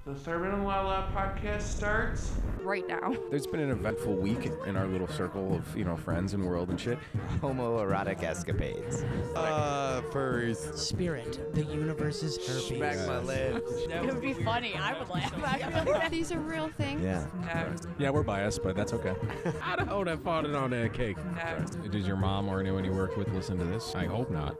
The Thurman and Lala podcast starts right now. There's been an eventful week in our little circle of, friends and world and shit. Homoerotic escapades. Furries. Spirit, the universe's herpes. Smack my lips. It would be funny. I would laugh. These are real things. Yeah. Yeah, we're biased, but that's okay. I don't know that farted on that cake. Does your mom or anyone you work with listen to this? I hope not.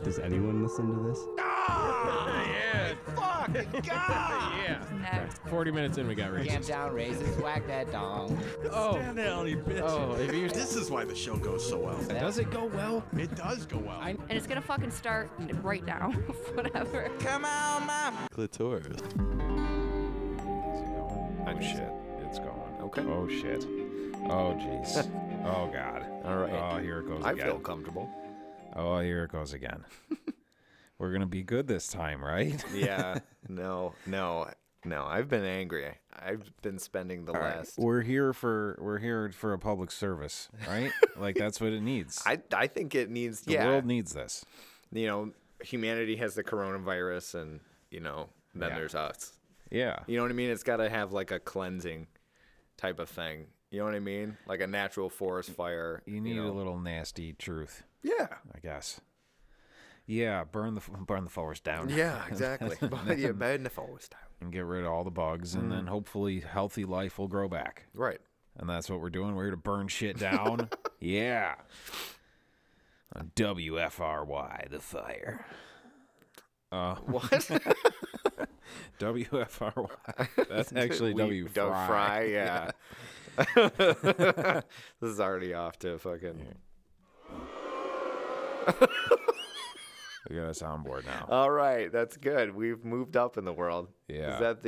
Does anyone listen to this? Yeah. Fucking God! Yeah. 40 minutes in, we got racist. Camp down, raises, whack that dong. Oh. Stand down, you bitch. Oh, if you This is why the show goes so well. does it go well? It does go well. And it's gonna fucking start right now. Whatever. Come on, mom. Clitoris. Oh shit, it's going. Okay. Oh shit. Oh jeez. Oh god. All right. Oh, here it goes I again. feel comfortable. Oh, here it goes again. We're gonna be good this time, right? Yeah. No. I've been angry. I've been spending the All right. last. We're here for a public service, right? Like that's what it needs. I think it needs. The world needs this. Humanity has the coronavirus, and then there's us. Yeah. You know what I mean? It's got to have like a cleansing type of thing. You know what I mean? Like a natural forest fire. You need a little nasty truth. Yeah. I guess. Yeah, burn the forest down. Yeah, exactly. Burn the forest down. And get rid of all the bugs, and then hopefully healthy life will grow back. Right. And that's what we're doing. We're here to burn shit down. Yeah. On WFRY, the fire. What? WFRY. That's actually W Fry. Fry, yeah. This is already off to fucking. We got a soundboard now. All right, that's good. We've moved up in the world. Yeah. Is that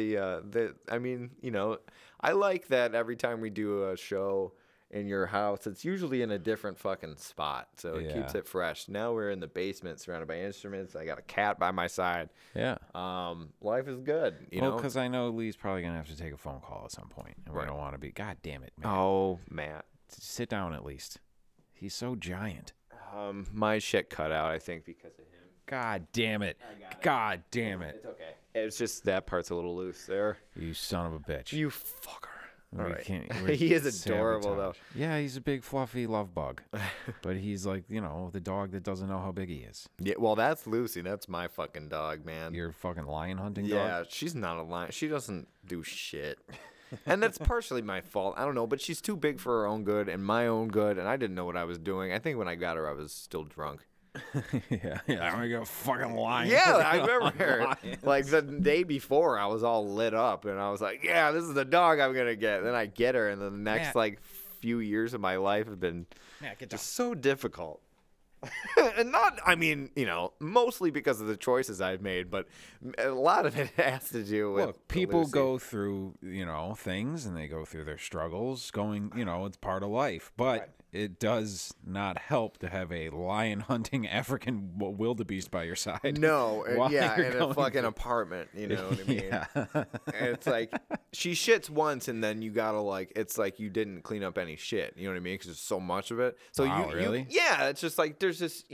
I like that every time we do a show in your house, it's usually in a different fucking spot, so it keeps it fresh. Now we're in the basement, surrounded by instruments. I got a cat by my side. Yeah. Life is good. You know, because I know Lee's probably gonna have to take a phone call at some point, and we don't want to be. God damn it, man. Oh, Matt. Sit down at least. He's so giant. My shit cut out, I think, because of him. God damn it. God damn it. It's okay. It's just that part's a little loose there. You son of a bitch. You fucker. All right. We're He is adorable, though. Yeah, he's a big, fluffy love bug. But he's like, the dog that doesn't know how big he is. Yeah, well, that's Lucy. That's my fucking dog, man. Your fucking lion hunting dog? Yeah, she's not a lion. She doesn't do shit. And that's partially my fault. I don't know, but she's too big for her own good and my own good, and I didn't know what I was doing. I think when I got her, I was still drunk. yeah, I'm gonna go fucking lion. Yeah, I remember. Like the day before, I was all lit up, and I was like, "Yeah, this is the dog I'm gonna get." Then I get her, and then the next few years of my life have been just so difficult. And mostly because of the choices I've made, but a lot of it has to do with. Look, people Lucy. go through, things, and they go through their struggles. It's part of life, but it does not help to have a lion hunting African wildebeest by your side. No, in a fucking apartment. You know what I mean? Yeah. And it's like she shits once, and then you gotta it's like you didn't clean up any shit. You know what I mean? Because there's so much of it. So really? It's just like there's just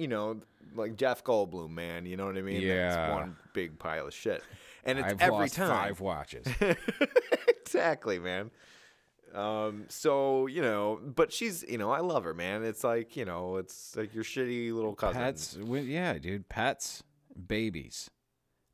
like Jeff Goldblum, man. You know what I mean? Yeah. It's one big pile of shit, and it's I've every lost time 5 watches. Exactly, man. But she's, I love her, man. It's like, it's like your shitty little cousin. Pets, yeah, dude. Pets, babies.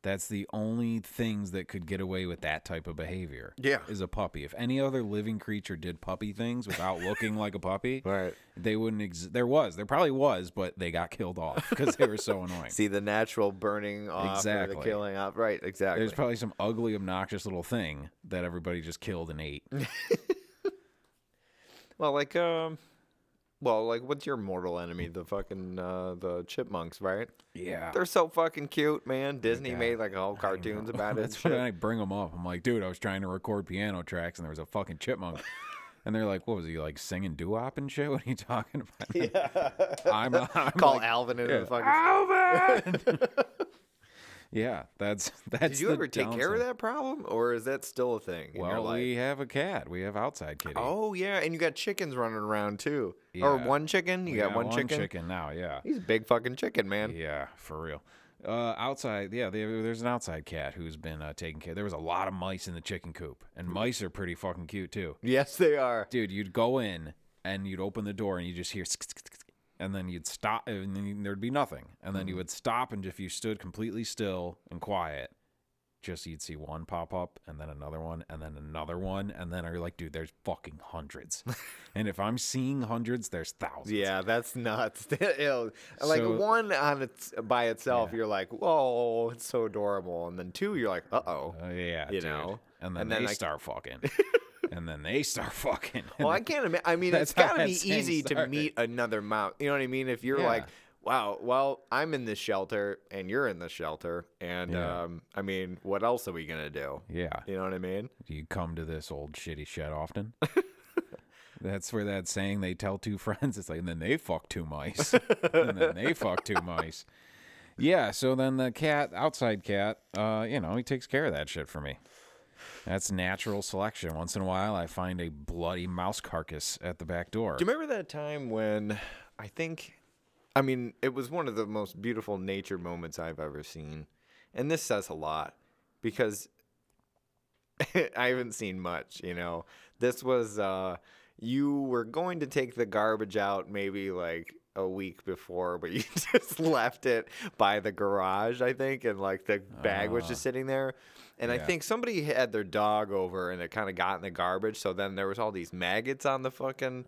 That's the only things that could get away with that type of behavior. Yeah. Is a puppy. If any other living creature did puppy things without looking like a puppy, right? They wouldn't there probably was, but they got killed off because they were so annoying. See the natural burning off, or the killing off, right? Exactly. There's probably some ugly, obnoxious little thing that everybody just killed and ate. Well, what's your mortal enemy? The fucking the chipmunks, right? Yeah, they're so fucking cute, man. Disney made like all cartoons about it. That's when I bring them up. I'm like, dude, I was trying to record piano tracks and there was a fucking chipmunk. And they're like, what was he, like singing doo-wop and shit? What are you talking about? Yeah. I'm call Alvin into the fucking Alvin. Yeah, that's. Did you ever take care of that problem, or is that still a thing in your Well, life? we have a cat. We have outside kitty. Oh yeah, and you got chickens running around too. Yeah. Or one chicken? You got one one chicken? chicken now, yeah. He's a big fucking chicken, man. Yeah, for real. Outside, yeah, there's an outside cat who's been taking care. There was a lot of mice in the chicken coop, and mice are pretty fucking cute too. Yes, they are. Dude, you'd go in and you'd open the door and you just hear, and then you'd stop, and then there'd be nothing, and then you would stop, and if you stood completely still and quiet, just you'd see one pop up, and then another one, and then another one, and then you're like, dude, there's fucking hundreds. And if I'm seeing hundreds, there's thousands. Yeah, that's nuts. Like one on its by itself, you're like, whoa, it's so adorable, and then two, you're like, uh-oh. Yeah, you dude. know, and then they start fucking. And then they start fucking. Well, I can't imagine. I mean, it's got to be easy to meet another mouse. You know what I mean? If you're like, wow, well, I'm in this shelter and you're in the shelter, and I mean, what else are we gonna do? Yeah, you know what I mean? Do you come to this old shitty shed often? That's where that saying they tell two friends. It's like, and then they fuck two mice, and then they fuck two mice. Yeah. So then the cat, outside cat, you know, he takes care of that shit for me. That's natural selection. Once in a while, I find a bloody mouse carcass at the back door. Do you remember that time when I mean, it was one of the most beautiful nature moments I've ever seen. And this says a lot because I haven't seen much, you know. This was, you were going to take the garbage out maybe like a week before, but you just left it by the garage, I think, and like the bag was just sitting there. And I think somebody had their dog over and it kind of got in the garbage. So then there was all these maggots on the fucking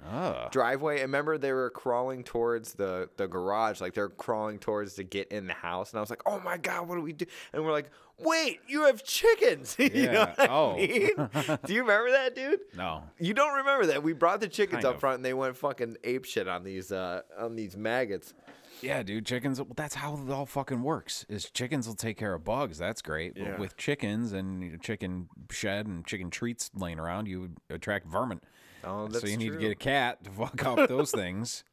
driveway. And remember, they were crawling towards the garage. Like they're crawling towards to get in the house. And I was like, oh my God, what do we do? And we're like, wait, you have chickens. You know what I mean? Do you remember that, dude? No. You don't remember that? We brought the chickens up front and they went fucking ape shit on these maggots. Yeah, dude, chickens, that's how it all fucking works, is chickens will take care of bugs. That's great. Yeah. But with chickens and chicken shed and chicken treats laying around, you would attract vermin. Oh, that's so you need true. to get a cat to fuck up those things.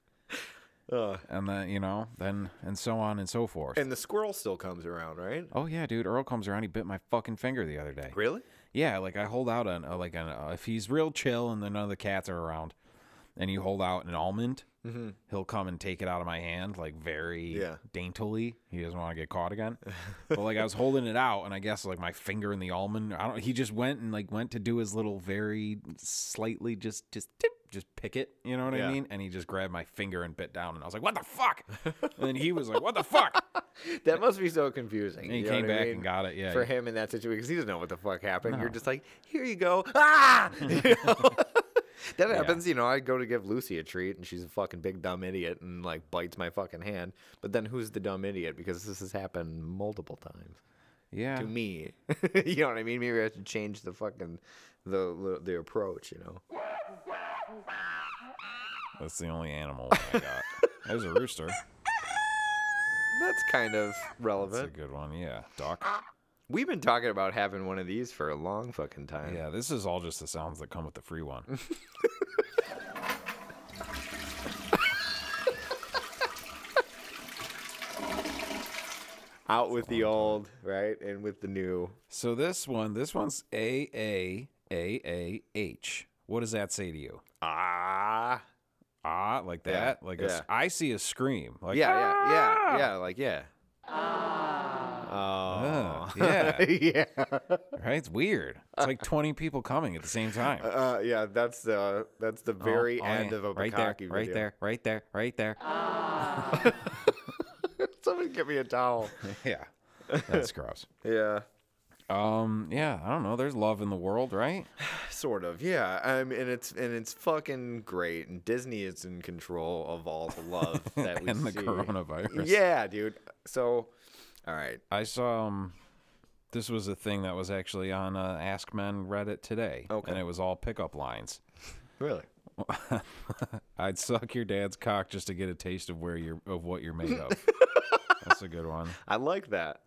And then, you know, and so on and so forth. And the squirrel still comes around, right? Oh, yeah, dude, Earl comes around. He bit my fucking finger the other day. Really? Yeah, like I hold out if he's real chill and then none of the cats are around, and you hold out an almond, he'll come and take it out of my hand, like very daintily. He doesn't want to get caught again. But like I was holding it out, and I guess like my finger in the almond, he just went to do his little very slightly just pick it, you know what I mean? And he just grabbed my finger and bit down, and I was like, what the fuck? And then he was like, what the fuck? That must be so confusing. And he came back and got it, for him in that situation, because he doesn't know what the fuck happened. No. You're just like, here you go. Ah! You know? That happens, you know, I go to give Lucy a treat, and she's a fucking big dumb idiot and, like, bites my fucking hand. But then who's the dumb idiot? Because this has happened multiple times. Yeah. To me. You know what I mean? Maybe I have to change the fucking, the approach, you know? That's the only animal I got. There's a rooster. That's kind of relevant. That's a good one, yeah. Doc. We've been talking about having one of these for a long fucking time. Yeah, this is all just the sounds that come with the free one. Out with the old, right? And with the new. So this one's AAAAH. What does that say to you? Ah, like that? Like I see a scream. Like yeah, like yeah. Oh, yeah. Yeah. Right? It's weird. It's like 20 people coming at the same time. Yeah, that's the very end of a Bukkake video. Right there. Somebody get me a towel. Yeah. That's gross. Yeah. Yeah, I don't know. There's love in the world, right? Sort of, yeah. And it's fucking great. And Disney is in control of all the love that we and the see. coronavirus. Yeah, dude. So, all right. I saw this was a thing that was actually on Ask Men Reddit today. Okay. And it was all pickup lines. Really? I'd suck your dad's cock just to get a taste of what you're made of. That's a good one. I like that.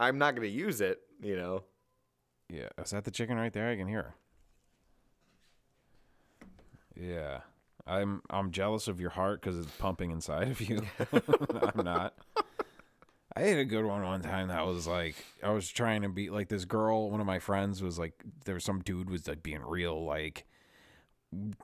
I'm not going to use it, you know. Yeah. Is that the chicken right there? I can hear her. Yeah. I'm jealous of your heart because it's pumping inside of you. I'm not. I had a good one time that was like, I was trying to be like this girl. One of my friends was like, there was some dude was like being real like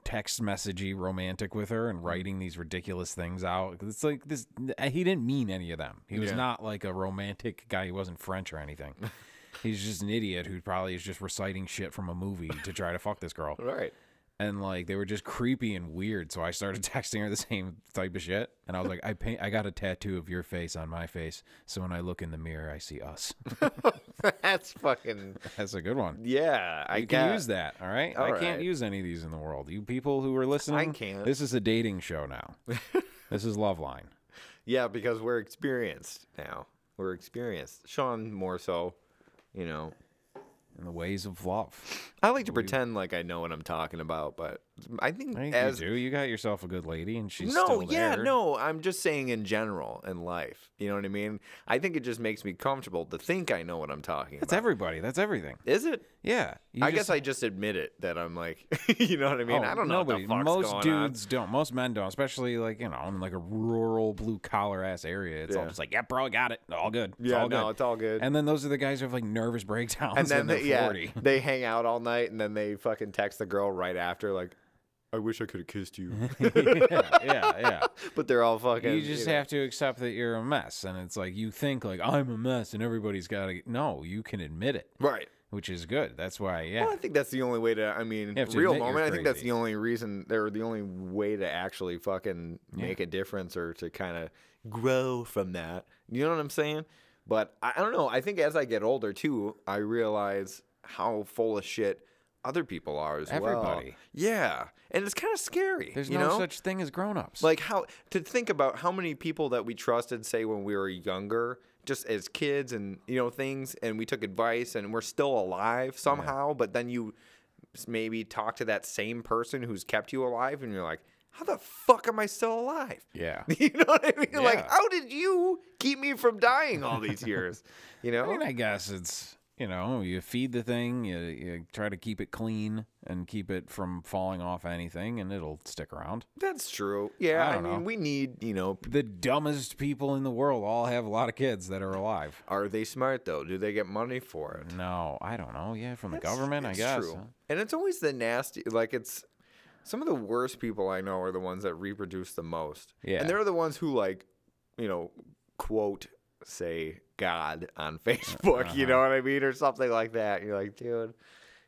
text messagey romantic with her and writing these ridiculous things out. It's like this. He didn't mean any of them. He was not like a romantic guy. He wasn't French or anything. He's just an idiot who probably is just reciting shit from a movie to try to fuck this girl. Right. And like they were just creepy and weird. So I started texting her the same type of shit. And I was like, I got a tattoo of your face on my face. So when I look in the mirror, I see us. That's fucking. That's a good one. Yeah, I can use that. All right. I can't use any of these in the world. You people who are listening, I can't. This is a dating show now. This is Loveline. Yeah, because we're experienced now. We're experienced. Sean more so, you know. In the ways of love. I like to pretend like I know what I'm talking about, but I think you do. You got yourself a good lady, and she's still there. No. I'm just saying in general in life. You know what I mean? I think it just makes me comfortable to think I know what I'm talking about. That's everybody. That's everything. Is it? Yeah. I guess I just admit it that I'm like, you know what I mean? I don't know nobody. what the fuck's Most going dudes on. don't. Most men don't. Especially like, in like a rural blue collar ass area. It's all just like, yeah, bro, I got it. All good. It's all good. It's all good. And then those are the guys who have like nervous breakdowns. And then they're 40. They hang out all night, and then they fucking text the girl right after, like, I wish I could have kissed you. yeah. But they're all fucking. You just have to accept that you're a mess, and it's like you think like I'm a mess, and everybody's got to. No, you can admit it, right? Which is good. That's why, Well, I think that's the only way to. I mean, real moment. I think that's the only reason. They're the only way to actually fucking make a difference or to kind of grow from that. You know what I'm saying? But I don't know. I think as I get older too, I realize how full of shit other people are as well. Everybody. Yeah. And it's kind of scary. There's no such thing as grown-ups. Like to think about how many people that we trusted, say, when we were younger, just as kids and, things, and we took advice and we're still alive somehow, but then you maybe talk to that same person who's kept you alive and you're like, how the fuck am I still alive? Yeah. You know what I mean? Yeah. Like, how did you keep me from dying all these years? I mean, I guess it's... you feed the thing, you try to keep it clean and keep it from falling off anything, and it'll stick around. That's true. Yeah, I mean, we need, The dumbest people in the world all have a lot of kids that are alive. Are they smart, though? Do they get money for it? No, I don't know. Yeah, from the government, I guess. True. And it's always the nasty, like it's... Some of the worst people I know are the ones that reproduce the most. Yeah. And they're the ones who, like, quote... say God on Facebook, you know what I mean, or something like that. You're like, dude,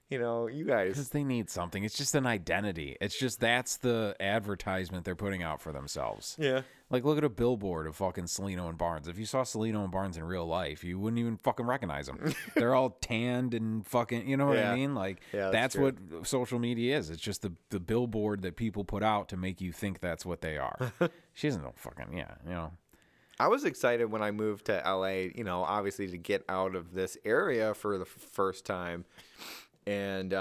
you guys, because they need something. It's just an identity. It's just that's the advertisement they're putting out for themselves. Yeah, like look at a billboard of fucking Celino and Barnes. If you saw Celino and Barnes in real life, you wouldn't even fucking recognize them. They're all tanned and fucking, you know what I mean? Like that's what social media is. It's just the billboard that people put out to make you think that's what they are. She doesn't know fucking I was excited when I moved to LA, obviously to get out of this area for the first time. And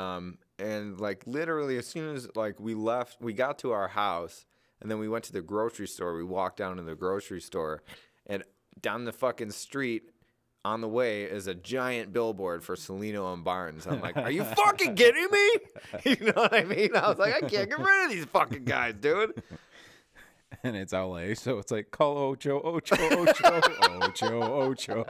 like literally as soon as like we left, we got to our house and then we went to the grocery store. We walked down to the grocery store and down the fucking street on the way is a giant billboard for Celino and Barnes. I'm like, are you fucking kidding me? You know what I mean? I was like, I can't get rid of these fucking guys, dude. And it's LA, so it's like call Ocho, Ocho, Ocho, Ocho, Ocho.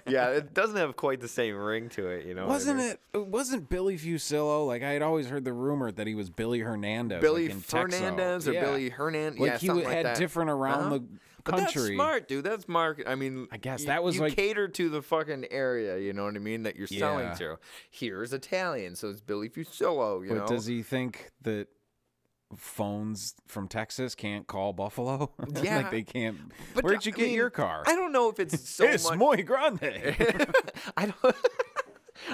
Yeah, it doesn't have quite the same ring to it, Wasn't Billy Fusillo? Like I had always heard the rumor that he was Billy Hernandez. Billy like Fernandez or Billy Hernandez. Like he had different around the country. But that's smart, dude. That's smart. I mean, I guess that was you like cater to the fucking area, you know what I mean, that you're selling to. Here's Italian, so it's Billy Fusillo, you know. But does he think that phones from Texas can't call Buffalo? Yeah. Like they can't. But Where'd you get your car? I don't know if it's so it's much. muy grande.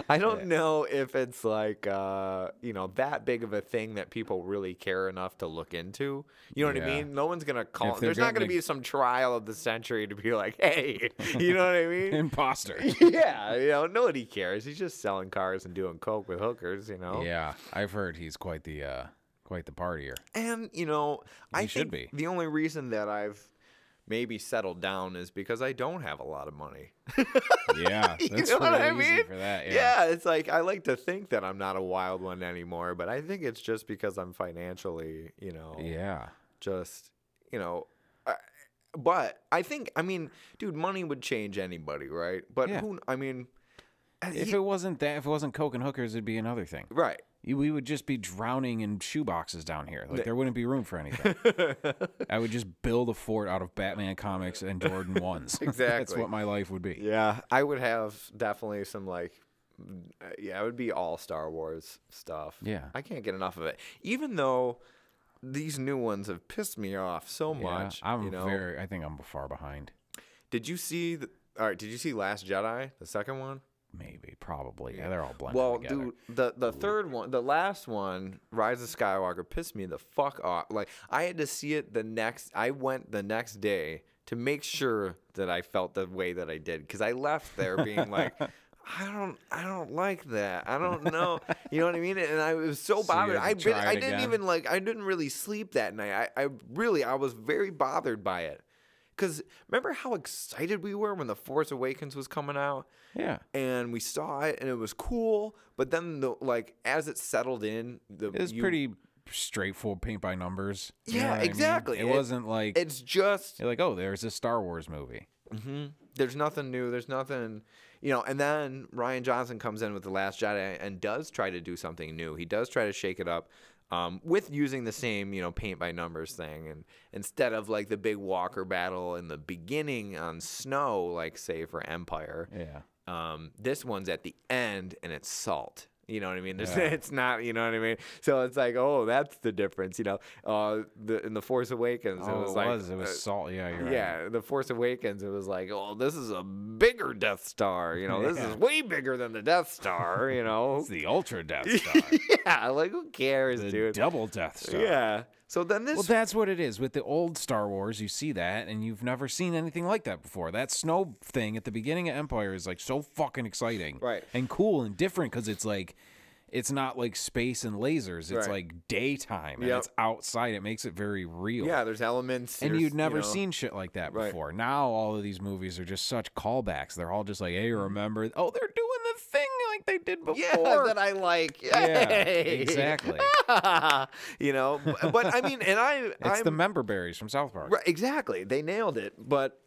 I don't know if it's like that big of a thing that people really care enough to look into. You know what I mean? No one's gonna call. There's not gonna be some trial of the century to be like, hey, you know what I mean? Imposter. Yeah, nobody cares. He's just selling cars and doing coke with hookers. Yeah, I've heard he's quite the partier. And I think the only reason that I've maybe settled down is because I don't have a lot of money. Yeah, that's you know what I easy mean? for that. Yeah, it's like I like to think that I'm not a wild one anymore, but I think it's just because I'm financially, just, but I think, dude, money would change anybody, right? But if it wasn't coke and hookers, it'd be another thing. Right. we would just be drowning in shoeboxes down here. Like there wouldn't be room for anything. I would just build a fort out of Batman comics and Jordan 1s. Exactly. That's what my life would be. Yeah, I would have definitely some like, it would be all Star Wars stuff. Yeah. I can't get enough of it. Even though these new ones have pissed me off so much. I think I'm far behind. Did you see did you see Last Jedi, the second one? Maybe, probably. Yeah, they're all blended together. Dude, the third one, the last one, Rise of Skywalker, pissed me the fuck off. Like, I had to see it I went the next day to make sure that I felt the way that I did. Because I left there being like, I don't like that. I don't know. You know what I mean? And I was so bothered. I didn't really sleep that night. I was very bothered by it. Because remember how excited we were when The Force Awakens was coming out? Yeah. And we saw it, and it was cool. But then, as it settled in... It was pretty straightforward, paint by numbers. Yeah, exactly. I mean? It wasn't like... It's just... You're like, oh, there's a Star Wars movie. Mm-hmm. There's nothing new. There's nothing... and then Rian Johnson comes in with The Last Jedi and does try to do something new. He does try to shake it up. With using the same, paint by numbers thing, and instead of like the big walker battle in the beginning on snow, like say for Empire, this one's at the end and it's salt. You know what I mean? It's not, you know what I mean? So it's like, oh, that's the difference. In The Force Awakens, it was salt. Yeah, you're right. Yeah, The Force Awakens, it was like, oh, this is a bigger Death Star. This is way bigger than the Death Star. It's the Ultra Death Star. Yeah, like who cares, dude? Double Death Star. Yeah. So then this. Well, that's what it is with the old Star Wars. You see that, and you've never seen anything like that before. That snow thing at the beginning of Empire is like so fucking exciting, right? And cool and different because it's like. It's not like space and lasers. It's like daytime, and it's outside. It makes it very real. Yeah, there's elements. And you'd never seen shit like that before. Right. Now all of these movies are just such callbacks. They're all just like, hey, remember? Oh, they're doing the thing like they did before. Yeah, that I like. Yeah, exactly. But I mean, and it's the member berries from South Park. Right, exactly. They nailed it. But,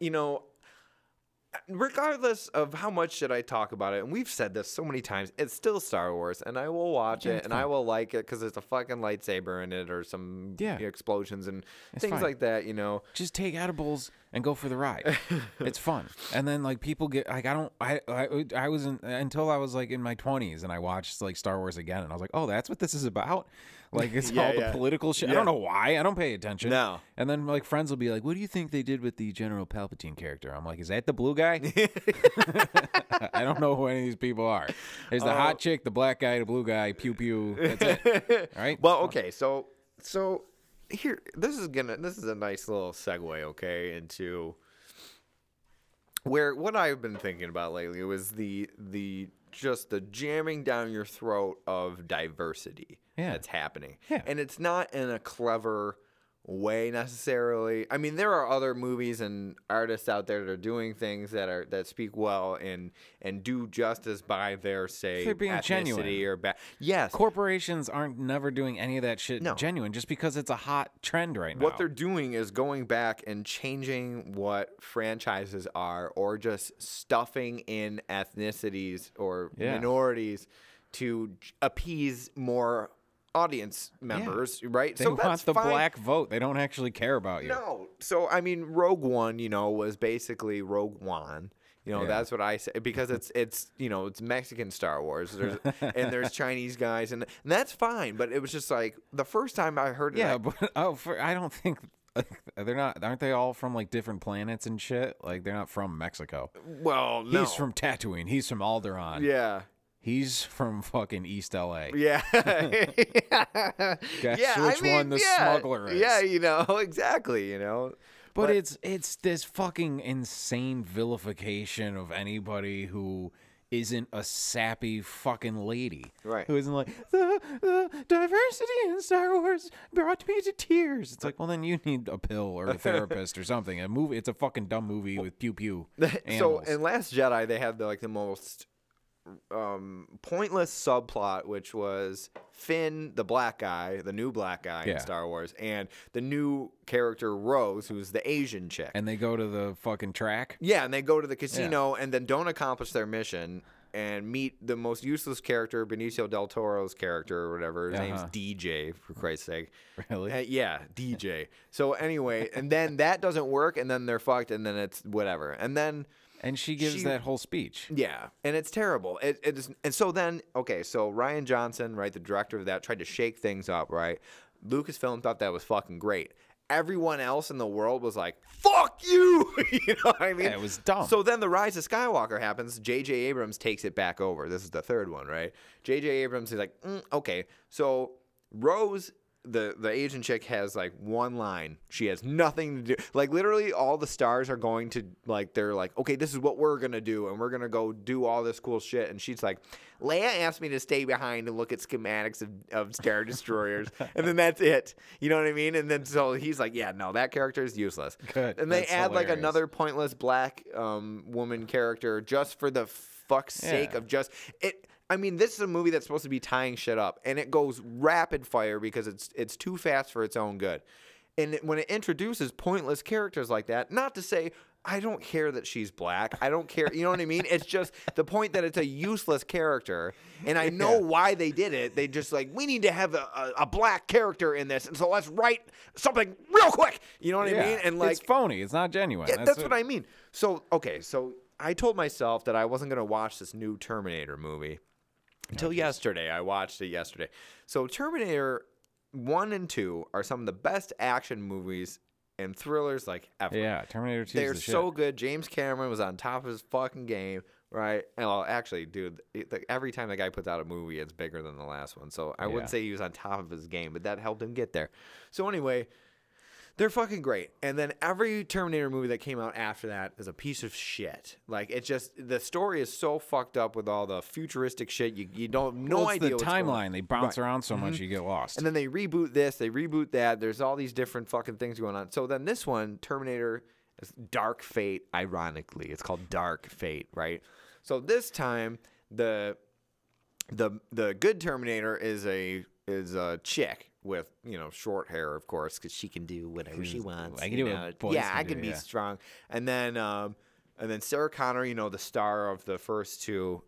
regardless of how much should I talk about it, and we've said this so many times, it's still Star Wars, and I will watch it, and I will like it because there's a fucking lightsaber in it or some explosions and things like that, Just take edibles and go for the ride. It's fun. And then like people get like I was until I was like in my 20s and I watched like Star Wars again and I was like, oh, that's what this is about. Like it's all the political shit. I don't know why. I don't pay attention. No. And then like friends will be like, what do you think they did with the General Palpatine character? I'm like, is that the blue guy? I don't know who any of these people are. There's the hot chick, the black guy, the blue guy, pew pew. That's it. All right. Well, okay, so here, this is a nice little segue, okay, into what I've been thinking about lately was the jamming down your throat of diversity that's happening. Yeah. And it's not in a clever way necessarily. I mean, there are other movies and artists out there that are doing things that speak well and do justice by their they're being ethnicity genuine. or yes. Corporations aren't never doing any of that shit genuine just because it's a hot trend right now. What they're doing is going back and changing what franchises are or just stuffing in ethnicities or minorities to appease more audience members, right? They want the black vote. They don't actually care about you. No. So, I mean, Rogue One, was basically Rogue One. That's what I say because it's Mexican Star Wars. There's Chinese guys and that's fine. But it was just like the first time I heard it. Yeah, but I don't think aren't they all from like different planets and shit? Like they're not from Mexico. Well, no. He's from Tatooine. He's from Alderaan. Yeah. He's from fucking East LA. Yeah. Guess which one the smuggler is. Yeah, exactly, But it's this fucking insane vilification of anybody who isn't a sappy fucking lady. Right. Who isn't like, the diversity in Star Wars brought me to tears. It's like, well, then you need a pill or a therapist or something. It's a fucking dumb movie with pew-pew So in Last Jedi, they had the most pointless subplot, which was Finn, the black guy, the new black guy in Star Wars, and the new character Rose, who's the Asian chick. And they go to the fucking track. Yeah, and they go to the casino and then don't accomplish their mission. and meet the most useless character, Benicio del Toro's character or whatever. His name's DJ, for Christ's sake. Really? Yeah, DJ. So anyway, and then that doesn't work, and then they're fucked, and then it's whatever. And she gives that whole speech. Yeah, and it's terrible. It is, and so then, okay, so Rian Johnson, right, the director of that, tried to shake things up, right? Lucasfilm thought that was fucking great. Everyone else in the world was like, fuck you! You know what I mean? Yeah, it was dumb. So then the Rise of Skywalker happens. J.J. Abrams takes it back over. This is the third one, right? J.J. Abrams is like, okay. So Rose, the Asian chick, has like one line. She has nothing to do. Like literally all the stars are going to, like, they're like, okay, this is what we're going to do. And we're going to go do all this cool shit. And she's like, Leia asked me to stay behind and look at schematics of Star Destroyers. And then that's it. You know what I mean? And then so he's like, yeah, no, that character is useless. Good. And they That's add like hilarious. another pointless black woman character just for the fuck's sake of just it. I mean, this is a movie that's supposed to be tying shit up, and it goes rapid fire because it's too fast for its own good. And when it introduces pointless characters like that, not to say I don't care that she's black. I don't care. You know what I mean? It's just the point that it's a useless character, and I know why they did it. They just like, we need to have a black character in this, and so let's write something real quick. You know what I mean? And like, it's phony. It's not genuine. yeah, that's what I mean. So, okay, so I told myself that I wasn't going to watch this new Terminator movie until yesterday. I watched it yesterday. So Terminator 1 and 2 are some of the best action movies and thrillers like ever. Yeah, Terminator 2 They're is the so shit. good. James Cameron was on top of his fucking game, right? And well, actually, dude, every time the guy puts out a movie, it's bigger than the last one. So I wouldn't say he was on top of his game, but that helped him get there. So anyway, they're fucking great. And then every Terminator movie that came out after that is a piece of shit. Like, it's just, the story is so fucked up with all the futuristic shit. You don't, no Well, it's idea the what's going on. timeline. They bounce Right. around so much you get lost. And then they reboot this, they reboot that. There's all these different fucking things going on. So then this one, Terminator, is Dark Fate, ironically. It's called Dark Fate, right? So this time, the good Terminator is a chick with, you know, short hair, of course, because she can do whatever she wants. I can do what boys yeah, can I can do, be strong. And then Sarah Connor, you know, the star of the first two,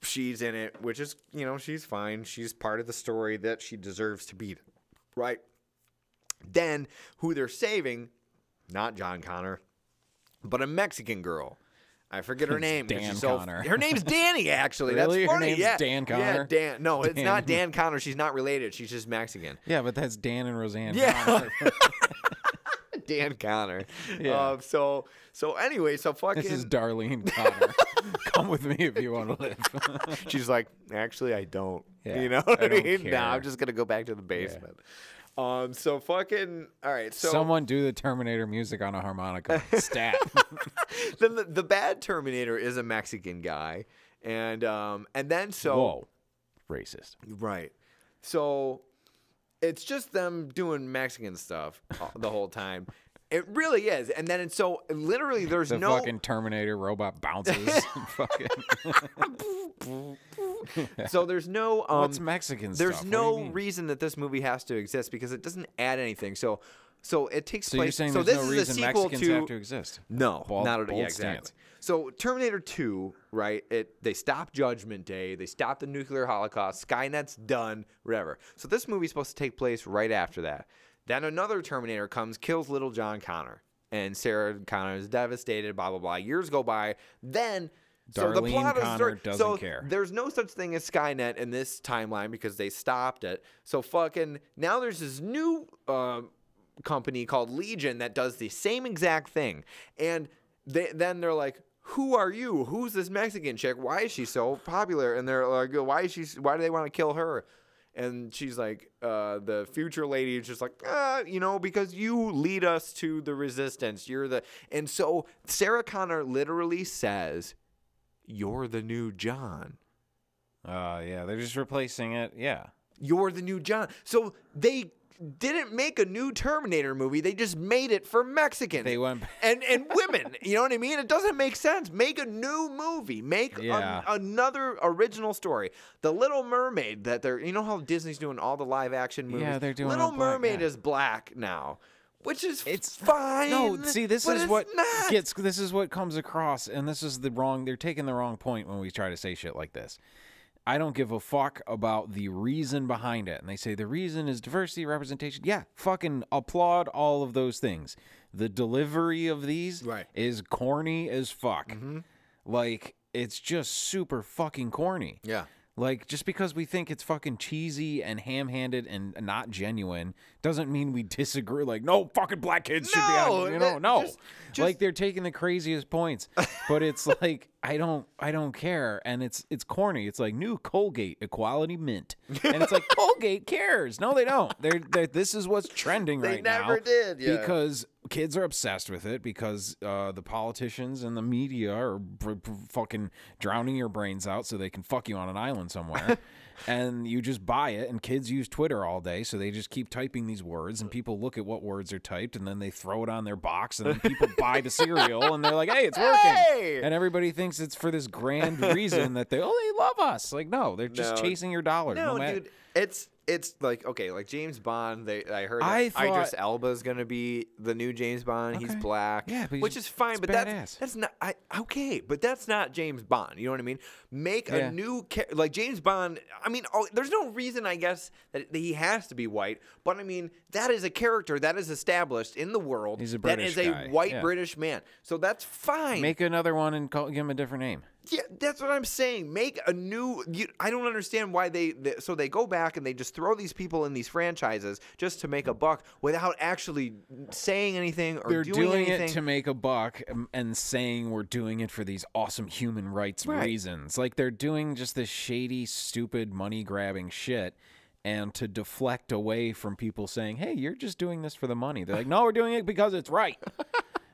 she's in it, which is, you know, she's fine. She's part of the story that she deserves to be, right? Then who they're saving, not John Connor, but a Mexican girl. I forget her name. Dan she's Connor. Her name's Danny, actually. Really? That's Her funny. name's yeah. Dan Yeah, Connor? Dan. No, it's Dan. not Dan Connor. She's not related. She's just Mexican. Yeah, but that's Dan and Roseanne. Yeah. Connor. Dan Connor. Yeah. So anyway, so fucking. This is Darlene Connor. Come with me if you want to live. She's like, actually, I don't. Yeah, You know what I I don't mean? care. No, I'm just gonna go back to the basement. So fucking. All right. So Someone do the Terminator music on a harmonica. Stat. then the bad Terminator is a Mexican guy, and then so. Whoa. Racist. Right. So it's just them doing Mexican stuff the whole time. It really is. And then it's so literally there's The no fucking Terminator robot bounces. Fucking. so there's no What's Mexican there's stuff? What do you no mean? reason that this movie has to exist because it doesn't add anything. So it takes So place. you're saying so there's this no is a reason sequel Mexicans to have to exist? No, Bold- not at all. bold Yeah, exactly. stance. So Terminator 2, right? They stop Judgment Day. They stop the nuclear holocaust. Skynet's done. Whatever. So this movie's supposed to take place right after that. Then another Terminator comes, kills little John Connor, and Sarah Connor is devastated. Blah blah blah. Years go by. Then. So the Darlene plot of the Connor story, doesn't so care. there's no such thing as Skynet in this timeline because they stopped it. So fucking now there's this new company called Legion that does the same exact thing, and then they're like, "Who are you? Who's this Mexican chick? Why is she so popular?" And they're like, "Why is she? Why do they want to kill her?" And she's like, the future lady is just like, you know, because you lead us to the resistance. You're the, and so Sarah Connor literally says, "You're the new John. Yeah, they're just replacing it. Yeah. You're the new John." So they didn't make a new Terminator movie. They just made it for Mexicans. They went and women. You know what I mean? It doesn't make sense. Make a new movie. Make another original story. The Little Mermaid that they're, you know how Disney's doing all the live action movies? Yeah, they're doing Little all black, Mermaid yeah. is black now. which is it's fine. No, see, this but is it's what not. this is what comes across, and this is they're taking the wrong point when we try to say shit like this. I don't give a fuck about the reason behind it. And they say the reason is diversity, representation. Yeah, fucking applaud all of those things. The delivery of these is corny as fuck. Like, it's just super fucking corny. Yeah. Like, just because we think it's fucking cheesy and ham-handed and not genuine doesn't mean we disagree. Like, no, fucking black kids should be on, no. Like, they're taking the craziest points. But it's like, I don't care. And it's corny. It's like, new Colgate Equality Mint. And it's like, Colgate cares. No, they don't. This is what's trending right now. They never did, yeah. Because kids are obsessed with it, because the politicians and the media are fucking drowning your brains out so they can fuck you on an island somewhere. And you just buy it, and kids use Twitter all day, so they just keep typing these words, and people look at what words are typed, and then they throw it on their box, and then people buy the cereal, and they're like, hey, it's working. Hey! And everybody thinks it's for this grand reason that they love us. Like, no, they're just chasing your dollars. No, dude, it's like, okay, like James Bond, I heard Idris Elba's gonna be the new James Bond. Okay. He's black, yeah, but which is fine, but badass. that's not but that's not James Bond. You know what I mean? Make a new like James Bond. I mean, there's no reason, I guess, that he has to be white, but I mean, that is a character that is established in the world. He's a British that is guy. a white British man, so that's fine. Make another one and give him a different name. Yeah, that's what I'm saying. Make a new. I don't understand why they go back and they just throw these people in these franchises just to make a buck without actually saying anything or They're doing anything. it to make a buck and saying we're doing it for these awesome human rights reasons. Like, they're doing just this shady, stupid, money-grabbing shit, and to deflect away from people saying, hey, you're just doing this for the money. They're like, no, we're doing it because it's right.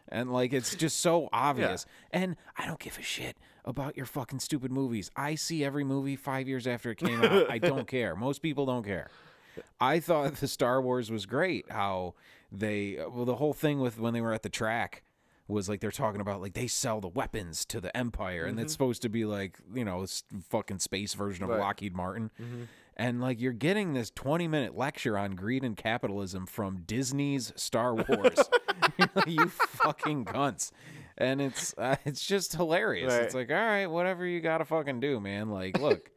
And, like, it's just so obvious. Yeah. And I don't give a shit about your fucking stupid movies. I see every movie 5 years after it came out. I don't care. Most people don't care. I thought the Star Wars was great. How the whole thing with when they were at the track was like they're talking about like they sell the weapons to the Empire, and it's supposed to be like, you know, fucking space version of Lockheed Martin. And like you're getting this 20-minute lecture on greed and capitalism from Disney's Star Wars. You fucking cunts. And it's just hilarious. It's like, all right, whatever you gotta fucking do, man. Like, look,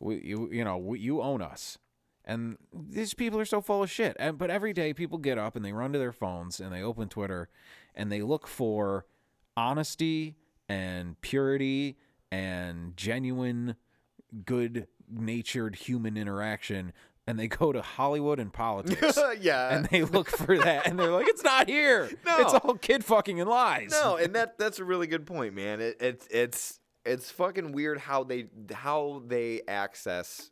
you own us. And these people are so full of shit. But every day people get up and they run to their phones and they open Twitter and they look for honesty and purity and genuine, good-natured human interaction. And they go to Hollywood and politics. Yeah. And they look for that. And they're like, it's not here. No. It's all kid fucking and lies. No, and that's a really good point, man. It's fucking weird how they access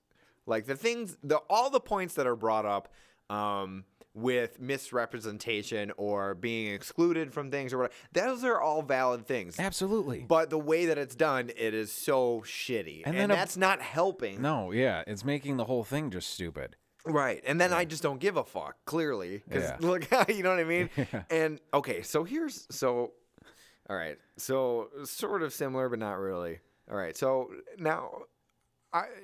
like the things, all the points that are brought up with misrepresentation or being excluded from things or whatever. Those are all valid things. Absolutely. But the way that it's done, it is so shitty. And that's not helping. No, yeah. It's making the whole thing just stupid. Right. And then I just don't give a fuck, clearly. Because, look, you know what I mean? Yeah. And, okay, all right. So, sort of similar, but not really. All right. So, now,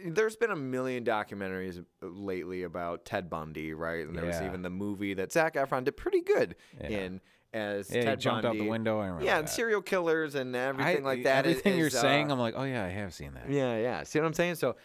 there's been a million documentaries lately about Ted Bundy, right? And there was even the movie that Zac Efron did pretty good in as Ted he jumped Bundy. out the window. I remember and serial killers and everything like that. Everything you're saying, I'm like, oh, yeah, I have seen that. Yeah. See what I'm saying? So,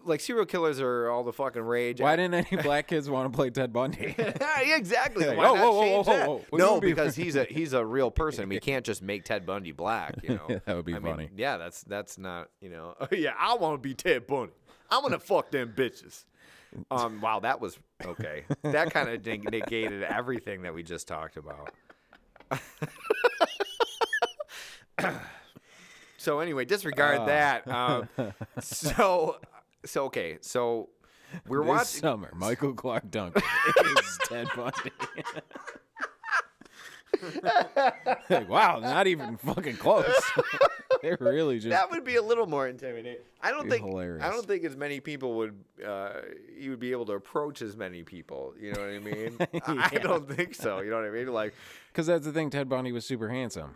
like serial killers are all the fucking rage. Why didn't any black kids want to play Ted Bundy? Yeah, exactly. Like, why not change whoa. that? No, because he's a real person. We can't just make Ted Bundy black. You know, that would be funny. Yeah, that's not. You know, yeah, I want to be Ted Bundy. I want to fuck them bitches. Wow, that was okay. That kind of negated everything that we just talked about. So anyway, disregard that. So okay, so we're this watching summer. Michael Clark Duncan is Ted Bundy. Like, wow, not even fucking close. They're really just. That would be a little more intimidating. I don't think hilarious. as many people would. You would be able to approach as many people. You know what I mean? I don't think so. You know what I mean? Like, because that's the thing. Ted Bundy was super handsome.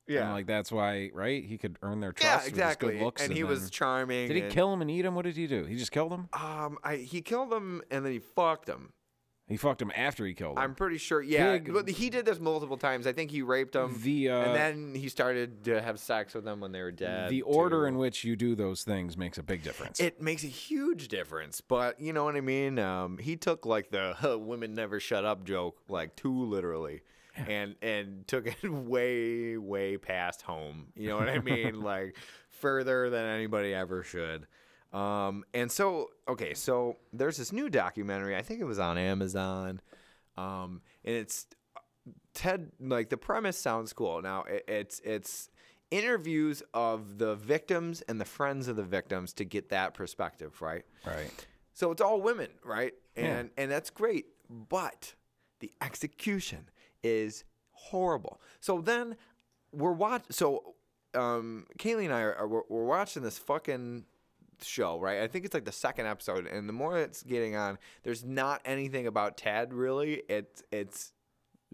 Yeah, and like that's why, right? He could earn their trust. Yeah, exactly. With his good looks, and he was charming. Did he kill him and eat him? What did he do? He just killed him. He killed him and then he fucked him. He fucked him after he killed him. I'm pretty sure. Yeah, but he did this multiple times. I think he raped him, and then he started to have sex with them when they were dead. The order in which you do those things makes a big difference. It makes a huge difference, but you know what I mean? He took like the women never shut up joke like too literally. And took it way past home. You know what I mean? Like further than anybody ever should. And so there's this new documentary. I think it was on Amazon. And it's Ted. Like the premise sounds cool. Now it's interviews of the victims and the friends of the victims to get that perspective, right? Right. So it's all women, right? And that's great, but the execution is horrible. So then Kaylee and I we're watching this fucking show, right? I think it's like the second episode, and the more it's getting on, there's not anything about Ted really. It's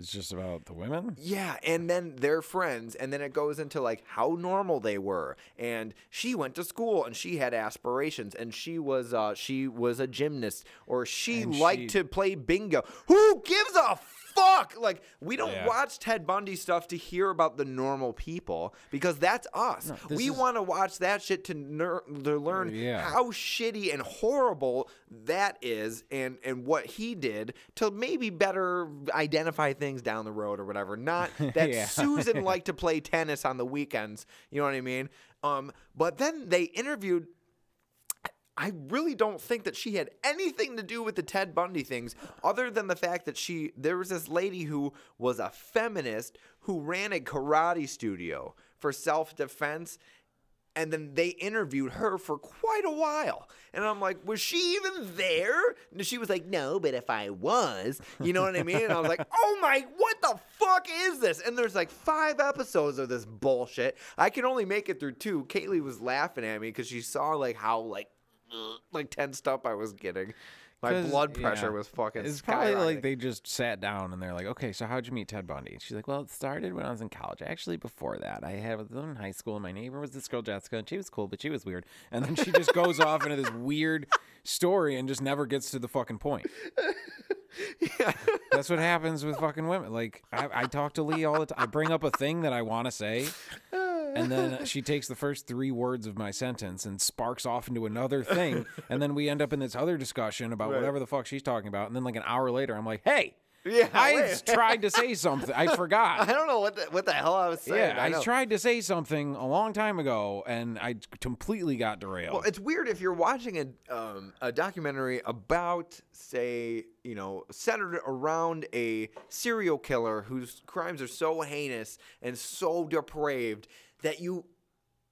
just about the women? Yeah, and then their friends, and then it goes into like how normal they were. And she went to school and she had aspirations, and she was a gymnast, or she liked to play bingo. Who gives a fuck? Like, we don't watch Ted Bundy stuff to hear about the normal people, because that's us. No, we want to watch that shit to learn how shitty and horrible that is, and what he did to maybe better identify things down the road or whatever. Not that Susan liked to play tennis on the weekends. You know what I mean? But then they interviewed. I really don't think that she had anything to do with the Ted Bundy things, other than the fact that there was this lady who was a feminist who ran a karate studio for self-defense, and then they interviewed her for quite a while. And I'm like, was she even there? And she was like, no, but if I was, you know what I mean? And I was like, oh my, what the fuck is this? And there's like 5 episodes of this bullshit. I can only make it through 2. Kaylee was laughing at me because she saw like how tensed up I was getting. My blood pressure was fucking It's probably like they just sat down and they're like, okay, so how'd you meet Ted Bundy? And she's like, well, it started when I was in college. Actually, before that, I was in high school, and my neighbor was this girl, Jessica, and she was cool, but she was weird. And then she just goes off into this weird story and just never gets to the fucking point. Yeah. That's what happens with fucking women. Like, I talk to Lee all the time. I bring up a thing that I want to say, and then she takes the first 3 words of my sentence and sparks off into another thing, and then we end up in this other discussion about whatever the fuck she's talking about, and then like an hour later, I'm like, hey, I tried to say something. I forgot. I don't know what the hell I was saying. Yeah, I tried to say something a long time ago, and I completely got derailed. Well, it's weird if you're watching a documentary about, say, centered around a serial killer whose crimes are so heinous and so depraved that you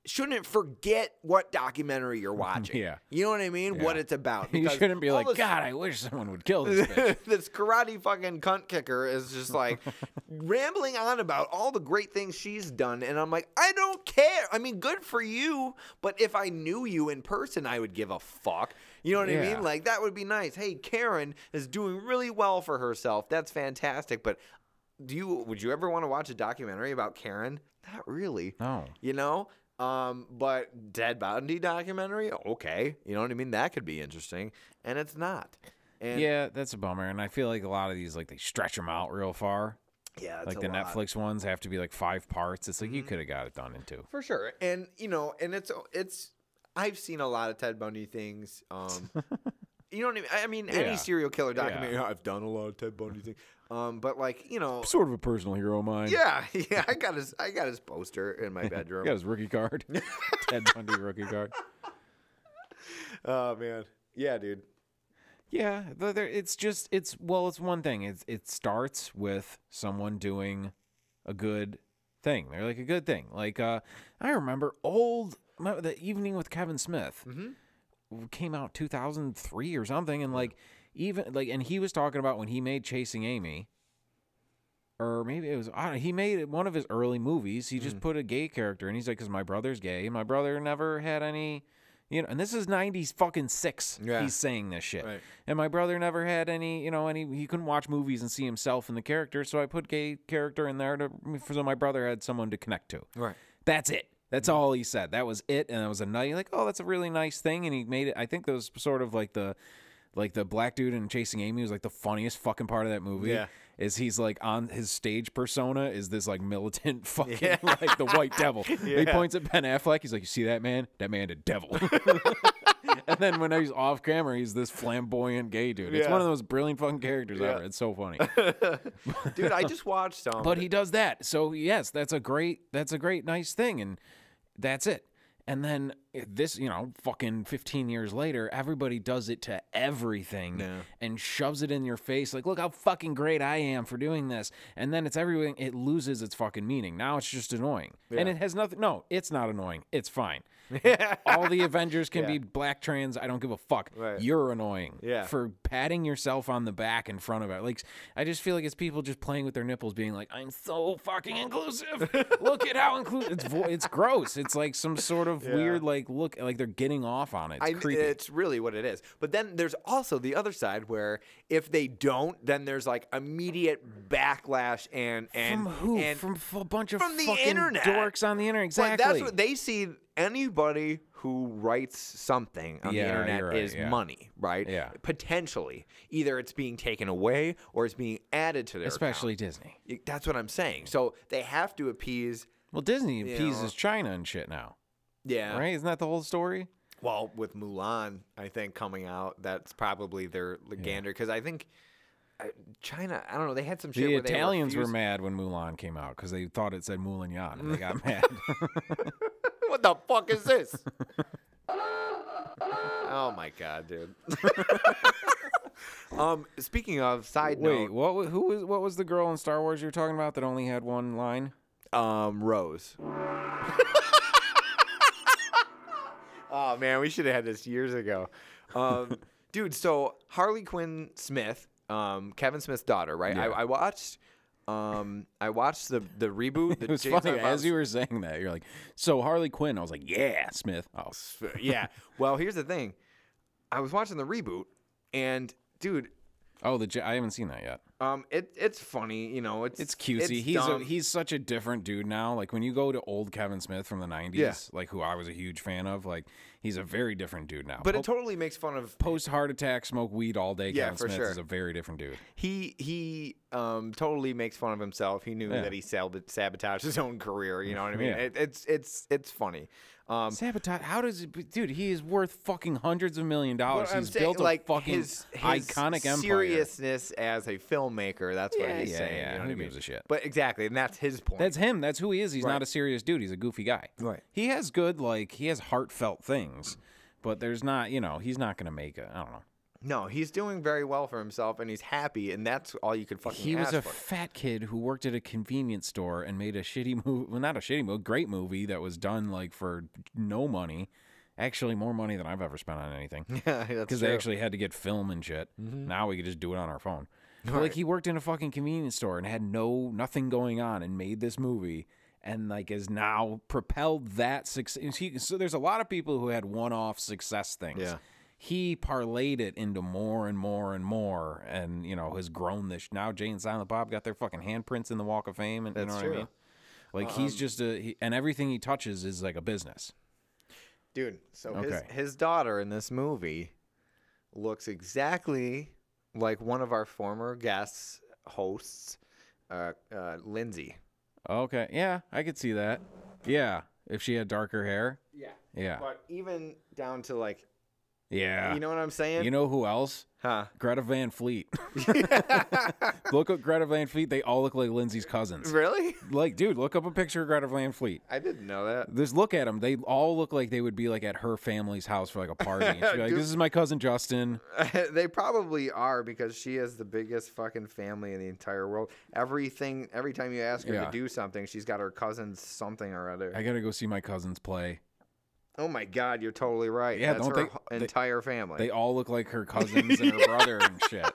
shouldn't forget what documentary you're watching. Yeah. You know what I mean? Yeah. What it's about. You shouldn't be like, God, I wish someone would kill this bitch. This karate fucking cunt kicker is just like rambling on about all the great things she's done. And I'm like, I don't care. I mean, good for you. But if I knew you in person, I would give a fuck. You know what I mean? Like, that would be nice. Hey, Karen is doing really well for herself. That's fantastic. But would you ever want to watch a documentary about Karen? Not really. No. But Ted Bundy documentary, okay. You know what I mean? That could be interesting. And it's not. And yeah, that's a bummer. And I feel like a lot of these, like, they stretch them out real far. Yeah, like the Netflix ones have to be like 5 parts. It's like you could have got it done in 2. For sure. And, and it's I've seen a lot of Ted Bundy things. You know what I mean? I mean, any serial killer documentary. Yeah. I've done a lot of Ted Bundy things. But like, sort of a personal hero of mine. Yeah. I got his poster in my bedroom. Got his rookie card. Ted Bundy rookie card. Oh man. Yeah, dude. Yeah, it's one thing. It starts with someone doing a good thing. They're like a good thing. Like I remember the Evening with Kevin Smith. Came out 2003 or something, and and he was talking about when he made Chasing Amy, or maybe it was he made one of his early movies. He just put a gay character, and he's like, because my brother's gay, and my brother never had any, and this is 90s fucking 6. Yeah. He's saying this shit, right. And my brother never had any, he couldn't watch movies and see himself in the character, so I put gay character in there so my brother had someone to connect to. Right. That's it. That's all he said. That was it, and it was a nice, like, oh, that's a really nice thing, and he made it. I think that was sort of like the Like the black dude in Chasing Amy was like the funniest fucking part of that movie. Yeah. Is he's like on his stage persona is this like militant fucking like the white devil. He points at Ben Affleck. He's like, you see that man? That man, the devil. And then when he's off camera, he's this flamboyant gay dude. It's one of those brilliant fucking characters ever. It's so funny. Dude, I just watched But he does that. So yes, that's a great nice thing, and that's it. And then this, fucking 15 years later, everybody does it to everything and shoves it in your face. Like, look how fucking great I am for doing this. And then it's everything. It loses its fucking meaning. Now it's just annoying. Yeah. And it has nothing. No, it's not annoying. It's fine. All the Avengers can be black trans. I don't give a fuck. Right. You're annoying for patting yourself on the back in front of it. Like, I just feel like it's people just playing with their nipples being like, I'm so fucking inclusive. Look at how inclusive. It's gross. It's like some sort of weird, like, look, like they're getting off on it. It's creepy. It's really what it is. But then there's also the other side where if they don't, then there's like immediate backlash and from who? From a bunch of the fucking internet. dorks on the internet. Exactly. But that's what they see. Anybody who writes something on the internet is money, right? Yeah. Potentially. Either it's being taken away or it's being added to their Especially account. Disney. That's what I'm saying. So they have to appease. Well, Disney appeases China and shit now. Yeah. Right? Isn't that the whole story? Well, with Mulan, I think, coming out, that's probably their gander. Because I think China, I don't know, they had some shit the where they Italians were mad when Mulan came out because they thought it said Mulan and they got mad. What the fuck is this? Oh my god, dude. Speaking of side note, what was the girl in Star Wars you were talking about that only had one line? Rose. Oh man, we should have had this years ago. Dude, so Harley Quinn Smith, Kevin Smith's daughter, right? Yeah. I watched the reboot. It was funny as you were saying that. You're like, so Harley Quinn. I was like, yeah, Smith. Oh, yeah. Well, here's the thing. I was watching the reboot, and dude. Oh, I haven't seen that yet. It's funny, it's cutesy. He's such a different dude now. Like when you go to old Kevin Smith from the 90s, like who I was a huge fan of, like he's a very different dude now. But it totally makes fun of post heart attack, smoke weed all day. Yeah, Kevin for Smith sure. is a very different dude. He totally makes fun of himself. He knew that he sabotaged his own career. You know what I mean? Yeah. It's funny. Sabotage? How does it, dude? He is worth fucking hundreds of $1 million. He's built like, a fucking his iconic empire. Seriousness as a filmmaker. That's what he's saying. Yeah, you know who what I mean? gives a shit? But exactly, and that's his point. That's him. That's who he is. He's not a serious dude. He's a goofy guy. Right. He has good, he has heartfelt things, but there's not, he's not going to make it. I don't know. No, he's doing very well for himself, and he's happy, and that's all you could fucking He was ask a for. fat kid who worked at a convenience store and made a shitty movie. Well, not a shitty movie, great movie that was done for no money. Actually, more money than I've ever spent on anything. Yeah, that's because they actually had to get film and shit. Mm-hmm. Now we could just do it on our phone. Right. But he worked in a fucking convenience store and had nothing going on and made this movie and is now propelled that success. So there's a lot of people who had one-off success things. Yeah. He parlayed it into more and more and more, and has grown this. Now Jay and Silent Bob got their fucking handprints in the Walk of Fame, and that's what true. I mean. He's just and everything he touches is like a business. Dude, so his daughter in this movie looks exactly like one of our former guests, hosts, Lindsay. Okay, yeah, I could see that. Yeah, if she had darker hair. Yeah. But even down to yeah. You know what I'm saying? You know who else? Huh? Greta Van Fleet. Look up Greta Van Fleet. They all look like Lindsay's cousins. Really? Dude, look up a picture of Greta Van Fleet. I didn't know that. Just look at them. They all look like they would be at her family's house for a party. And she'd be like, this is my cousin Justin. They probably are because she has the biggest fucking family in the entire world. Every time you ask her to do something, she's got her cousins something or other. I got to go see my cousins play. Oh my God, you're totally right. Yeah, that's her entire family. They all look like her cousins and her brother and shit.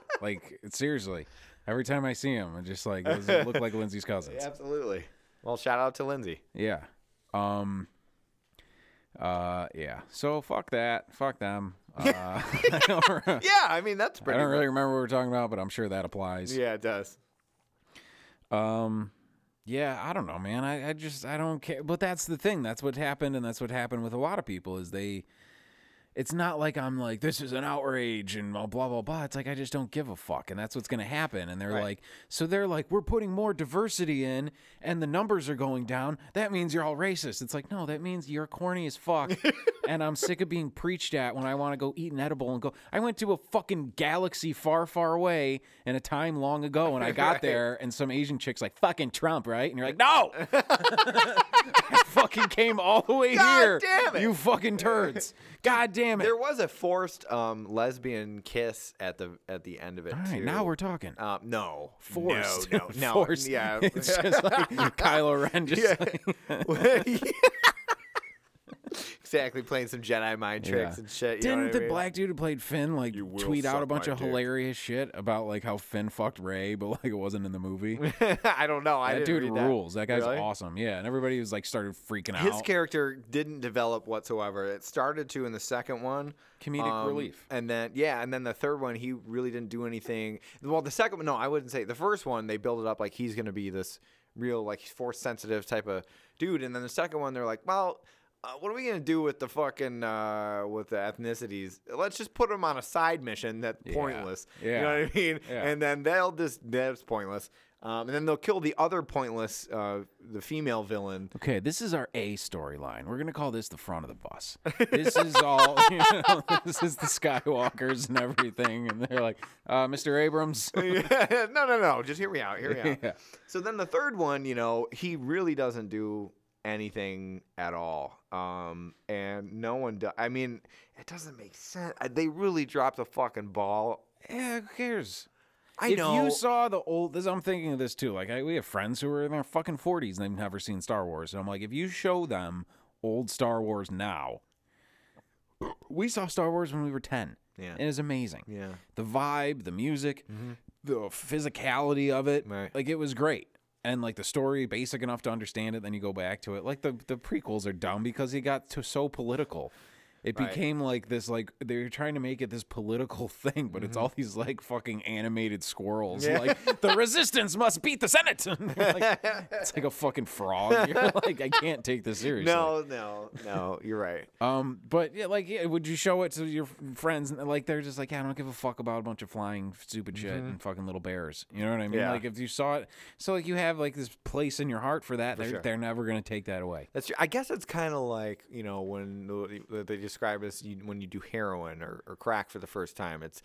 Seriously, every time I see them, I'm just those look like Lindsay's cousins. Yeah, absolutely. Well, shout out to Lindsay. Yeah. Yeah. So fuck that. Fuck them. Yeah, I mean that's pretty. I don't really remember what we're talking about, but I'm sure that applies. Yeah, it does. Yeah, I don't know, man. I don't care. But that's the thing. That's what happened, and that's what happened with a lot of people is It's not like I'm like, this is an outrage and blah, blah, blah. It's like, I just don't give a fuck. And that's what's going to happen. And they're like, so they're like, we're putting more diversity in and the numbers are going down. That means you're all racist. It's like, no, that means you're corny as fuck. And I'm sick of being preached at when I want to go eat an edible and go, I went to a fucking galaxy far, far away in a time long ago. And I got there and some Asian chick's like, fucking Trump, right? And you're like, no! I fucking came all the way here. Damn it. You fucking turds. God damn it. There was a forced lesbian kiss at the end of it. All right, too. now we're talking. No. Forced. No. Forced. Yeah. It's just like Kylo Ren just like... Exactly, playing some Jedi mind tricks and shit. Didn't the black dude who played Finn like You will tweet out a suck bunch my of dick. hilarious shit about like how Finn fucked Rey, but like it wasn't in the movie? I don't know. That dude rules. That guy's Really? awesome. Yeah, and everybody was like started freaking His out. character didn't develop whatsoever. It started to in the second one. Comedic relief. And then the third one, he really didn't do anything. Well, the second one, no, I wouldn't say. The first one, they build it up like he's going to be this real, like, force sensitive type of dude. And then the second one, they're like, well, what are we going to do with the fucking, with the ethnicities? Let's just put them on a side mission that's pointless. Yeah. You know what I mean? Yeah. And then that's pointless. And then they'll kill the other pointless, the female villain. Okay, this is our A storyline. We're gonna call this the front of the bus. This is all. This is the Skywalkers and everything, and they're like, "Mr. Abrams." No. Just hear me out. Yeah. So then the third one, he really doesn't do anything at all. And no one does. I mean, it doesn't make sense. They really dropped the fucking ball. Yeah, who cares? I know. If you saw the old, I'm thinking of this too. Like, we have friends who are in their fucking 40s and they've never seen Star Wars. And I'm like, if you show them old Star Wars now, we saw Star Wars when we were 10. Yeah. It is amazing. Yeah. The vibe, the music, the physicality of it. Right. Like, it was great. And, like, the story, basic enough to understand it, then you go back to it. Like, the prequels are dumb because he got so political. It became like this, like, they're trying to make it this political thing, but it's all these, like, fucking animated squirrels. Yeah. Like, the resistance must beat the Senate. Like, it's like a fucking frog. You're like, I can't take this seriously. No, you're right. But, yeah, like, would you show it to your friends? And, like, they're just like, yeah, I don't give a fuck about a bunch of flying stupid shit and fucking little bears. You know what I mean? Yeah. Like, if you saw it, so, like, you have, like, this place in your heart for that. They're never going to take that away. That's true. I guess it's kind of like, when they describe it as when you do heroin or crack for the first time. It's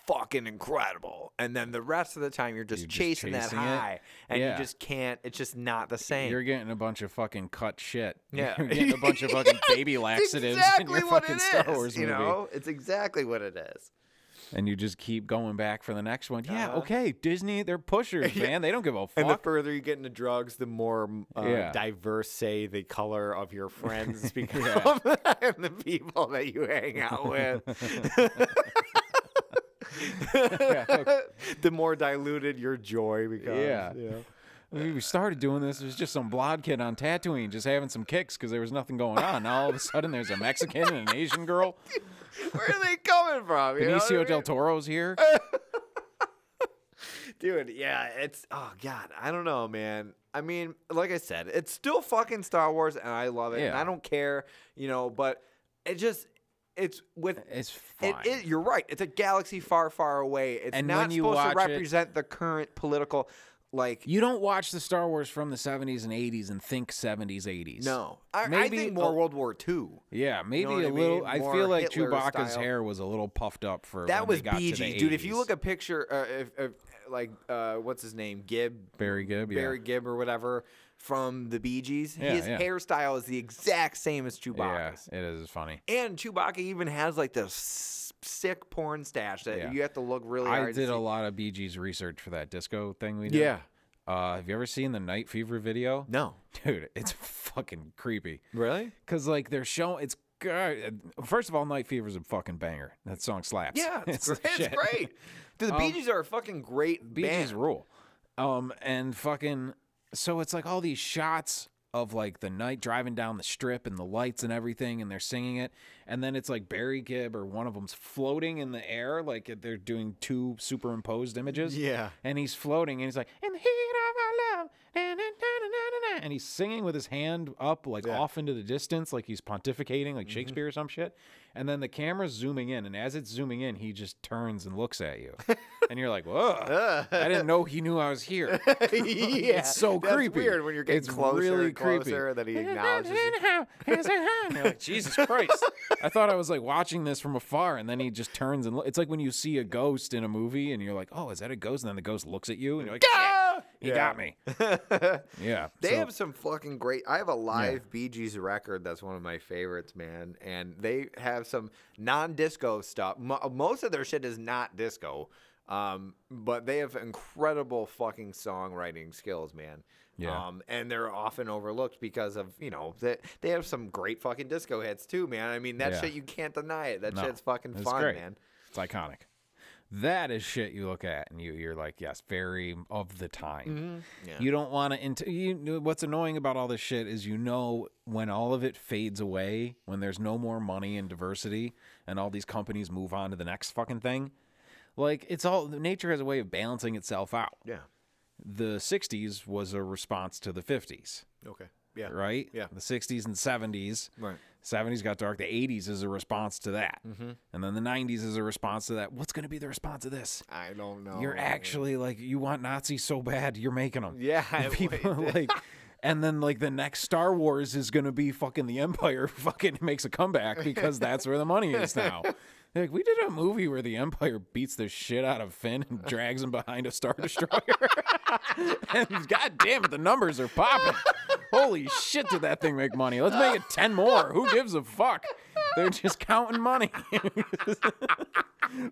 fucking incredible. And then the rest of the time you're just chasing that high. And you just can't. It's just not the same. You're getting a bunch of fucking cut shit. Yeah. You're getting a bunch of fucking baby laxatives in your fucking Star Wars movie. It's exactly what it is. And you just keep going back for the next one. Yeah, okay, Disney, they're pushers, man. They don't give a fuck. And the further you get into drugs, the more diverse, say, the color of your friends become and the people that you hang out with. The more diluted your joy becomes. Yeah. We started doing this. It was just some blonde kid on Tatooine just having some kicks because there was nothing going on. Now all of a sudden there's a Mexican and an Asian girl. Where are they coming from? Benicio del Toro's here. Dude, yeah, it's, oh, God, I don't know, man. I mean, like I said, it's still fucking Star Wars, and I love it, and I don't care, but it's fine. You're right. It's a galaxy far, far away. It's and not when you supposed to watch represent the current political, like... You don't watch the Star Wars from the 70s and 80s and think 70s, 80s. No. I think more World War II. Yeah, maybe you know a little. I mean? I feel like Hitler Chewbacca's style. hair was a little puffed up for that when was they got Bee to the Gees. Dude, if 80s. you look at a picture, what's his name? Barry Gibb, Barry Gibb or whatever, from the Bee Gees, his hairstyle is the exact same as Chewbacca's. Yeah, it is funny. And Chewbacca even has like this sick porn stash that you have to look really hard I to did see. a lot of Bee Gees research for that disco thing we did. Yeah. Have you ever seen the Night Fever video? No. Dude, it's fucking creepy. Really? Because, like, they're showing... It's good. First of all, Night Fever's a fucking banger. That song slaps. Yeah, it's the shit. great. Dude, the Bee Gees are a fucking great Bee band. Gees rule. And fucking... So it's like all these shots of like the night driving down the strip and the lights and everything, and they're singing it, and then it's like Barry Gibb or one of them's floating in the air, like they're doing 2 superimposed images. Yeah. And he's floating, and he's like, in the heat of our love, and he's singing with his hand up, like off into the distance, like he's pontificating, like Shakespeare or some shit. And then the camera's zooming in, and as it's zooming in, he just turns and looks at you. And you're like, whoa, I didn't know he knew I was here. It's so creepy. That's weird when you're getting closer really and closer that he acknowledges you. And you're like, Jesus Christ. I thought I was like watching this from afar, and then he just turns and it's like when you see a ghost in a movie, and you're like, oh, is that a ghost? And then the ghost looks at you, and you're like, shit, he got me. Yeah. They have some fucking great. I have a live Bee Gees record that's one of my favorites, man. And they have some non-disco stuff. Most of their shit is not disco, but they have incredible fucking songwriting skills, man. Yeah. And they're often overlooked because of, they have some great fucking disco hits too, man. I mean, that shit, you can't deny it. That shit's fucking fun, great. man. It's iconic. That is shit you look at and you're like, yes, very of the time. Mm-hmm. Yeah. You don't want to. What's annoying about all this shit is when all of it fades away, when there's no more money and diversity, and all these companies move on to the next fucking thing. Like nature has a way of balancing itself out. Yeah. The 60s was a response to the 50s. Okay. Yeah. Right? Yeah. The 60s and 70s. Right. 70s got dark. The 80s is a response to that. Mm-hmm. And then the 90s is a response to that. What's going to be the response to this? I don't know. You're actually like, you want Nazis so bad, you're making them. Yeah. People like, and then like the next Star Wars is going to be fucking the Empire fucking makes a comeback because that's where the money is now. Like, we did a movie where the Empire beats the shit out of Finn and drags him behind a Star Destroyer. And god damn it, the numbers are popping. Holy shit, did that thing make money? Let's make it 10 more. Who gives a fuck? They're just counting money.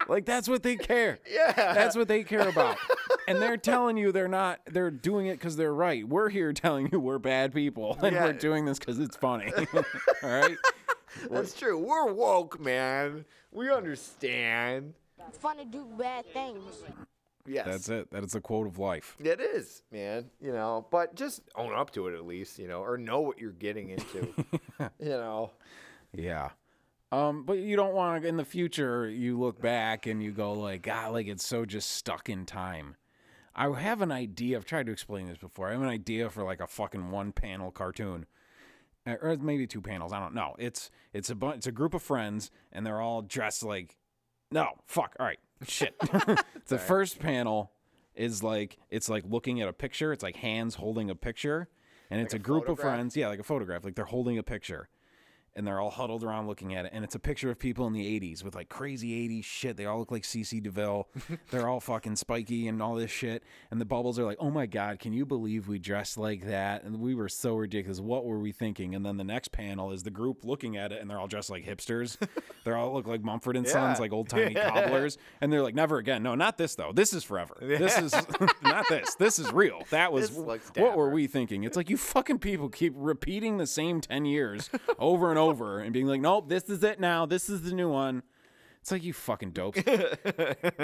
Like, that's what they care. Yeah. That's what they care about. And they're telling you they're doing it because they're right. We're here telling you we're bad people. And we're doing this because it's funny. All right? That's true. We're woke, man. We understand. It's fun to do bad things. Yes. That's it. That is the quote of life. It is, man. But just own up to it at least, or know what you're getting into. Yeah. But you don't want to, in the future, you look back and you go like, God, like it's so just stuck in time. I have an idea. I've tried to explain this before. I have an idea for like a fucking 1-panel cartoon. Or maybe 2 panels. I don't know. It's a group of friends, and they're all dressed like. No, fuck. All right, shit. The first panel is like it's like looking at a picture. It's like hands holding a picture, and it's a group of friends. Yeah, like a photograph. Like they're holding a picture, and they're all huddled around looking at it. And it's a picture of people in the 80s with like crazy 80s shit. They all look like CeCe DeVille. They're all fucking spiky and all this shit. And the bubbles are like, oh my God, can you believe we dressed like that? And we were so ridiculous. What were we thinking? And then the next panel is the group looking at it, and they're all dressed like hipsters. They all look like Mumford and Sons, like old timey cobblers. And they're like, never again. No, not this though. This is forever. This is not this. This is real. That was what were we thinking? It's like you fucking people keep repeating the same 10 years over and over and being like, nope, this is it now. This is the new one. It's like, you fucking dopes.